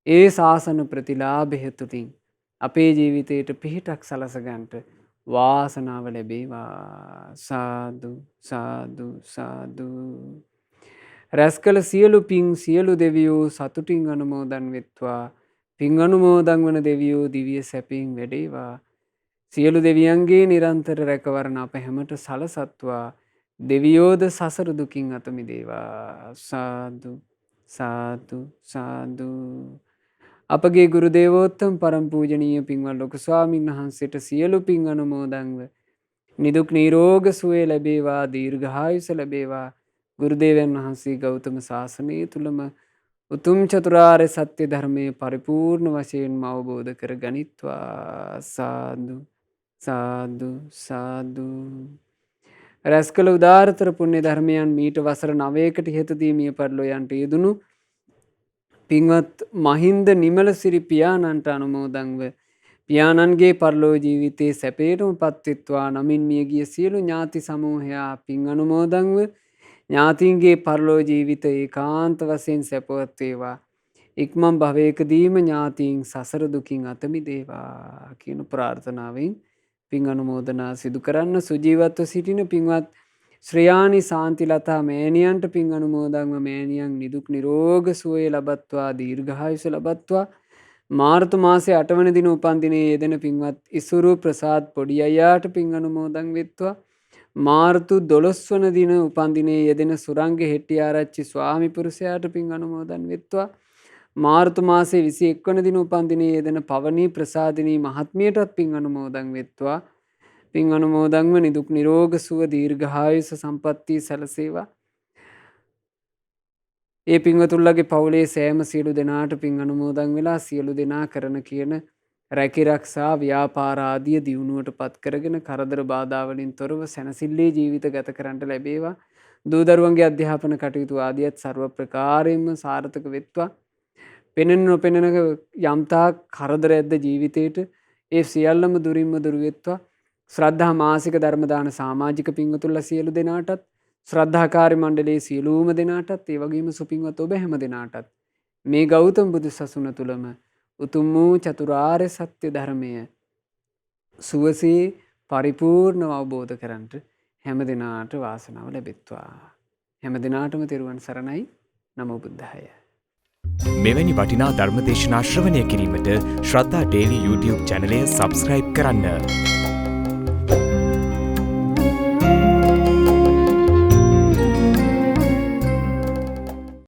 ඒ ශාසන ප්‍රතිලාභය තුලින් අපේ ජීවිතයට පිහිටක් සලස ගන්නට වාසනාව ලැබේවා. සාදු සාදු සාදු. රැස්කල සියලු පින් සියලු දෙවියෝ සතුටින් අනුමෝදන් වෙත්වා. පින් අනුමෝදන් වන දෙවියෝ දිව්‍ය සැපයෙන් වැඩේවා. සියලු දෙවියන්ගේ නිරන්තර රැකවරණ අප හැමට සලසත්වා. දෙවියෝද සසර දුකින් අත මිදේවා. සාදු සාදු සාදු. අපගේ ගුරු දේවෝත්තම පරම පූජනීය පින්වත් ලොකු ස්වාමීන් වහන්සේට සියලු පින් අනුමෝදන්ව නිදුක් නිරෝග සුවය ලැබේවා. දීර්ඝායුෂ ලැබේවා. ගුරු දේවයන් වහන්සේ ගෞතම සාසනය තුලම උතුම් චතුරාර්ය සත්‍ය ධර්මයේ පරිපූර්ණ වශයෙන්ම අවබෝධ කර ගනිත්වා. සාදු සාදු සාදු. රැස්කල උදාාරතර පුණ්‍ය ධර්මයන් මීට වසර 9කට ඉහතදී මිය පරලෝ යන්ට යෙදුණු පින්වත් මහින්ද නිමලසිරි පියාණන්ට අනුමෝදන්ව පියාණන්ගේ පරලෝ ජීවිතයේ සැපේටම පත්වෙත්වා නමින් මියගිය සියලු ඥාති සමූහයා පින් අනුමෝදන්ව ඥාතීන්ගේ පරලෝ ජීවිත ඒකාන්ත වශයෙන් සැපවත් වේවා. ඉක්මන් භවයකදීම ඥාතීන් සසර දුකින් අත මිදේවා කියන ප්‍රාර්ථනාවෙන් පින් අනුමෝදනා සිදු කරන්න. සුජීවත්ව සිටින පින්වත් ශ්‍රයානි සාන්තිලතා මෑණියන්ට පින් අනුමෝදන්ව මෑණියන් නිදුක් නිරෝග සුවය ලබත්වා දීර්ඝායුෂ ලබත්වා. මාර්තු මාසේ 8 වන දින උපන්දිනයේ යෙදෙන පින්වත් ඉසුරු ප්‍රසාද් පොඩි අයියාට පින් අනුමෝදන් වෙත්වා. මාර්තු 12 වන දින උපන්දිනයේ යෙදෙන සුරංග හෙට්ටිආරච්චි ස්වාමි පුරුෂයාට පින් අනුමෝදන් වෙත්වා. මාර්තු මාසේ 21 වන දින උපන්දිනයේ යෙදෙන පවනී ප්‍රසාදිනී මහත්මියටත් පින් අනුමෝදන් වෙත්වා. පින් අනුමෝදන්ව නිදුක් නිරෝග සුව දීර්ඝායුෂ සම්පන්නිය සැලසේවා. ඒ පින්වතුන්ලගේ පවුලේ සෑම සියලු දෙනාට පින් අනුමෝදන් වෙලා සියලු දෙනා කරන කියන රැකිරක්ෂා ව්‍යාපාර ආදිය දියුණුවට පත් කරගෙන කරදර බාධා වලින් තොරව සැනසille ජීවිත ගත කරන්නට ලැබේවා. දූ දරුවන්ගේ අධ්‍යාපන කටයුතු ආදියත් ਸਰව ප්‍රකාරයෙන්ම සාර්ථක වෙත්වා. පෙනෙන නොපෙනෙන යම්තා කරදර ඇද්ද ජීවිතේට ඒ සියල්ලම දුරින්ම දුරු වෙත්වා. ශ්‍රද්ධා මාසික ධර්ම දාන සමාජික පින්වතුන්ලා සියලු දෙනාටත් ශ්‍රද්ධාකාරී මණ්ඩලයේ සියලුම දෙනාටත් ඒ වගේම සුපින්වත් ඔබ හැම දෙනාටත් මේ ගෞතම බුදු සසුන තුලම උතුම් වූ චතුරාර්ය සත්‍ය ධර්මය සුවසේ පරිපූර්ණව අවබෝධ කරගන්නට හැම දිනාට වාසනාව ලැබෙත්වා. හැම දිනාටම තෙරුවන් සරණයි. නමෝ බුද්ධාය. මෙවැනි වටිනා ධර්ම දේශනා ශ්‍රවණය කිරීමට ශ්‍රද්ධා ඩේලි YouTube චැනලය සබස්ක්‍රයිබ් කරන්න.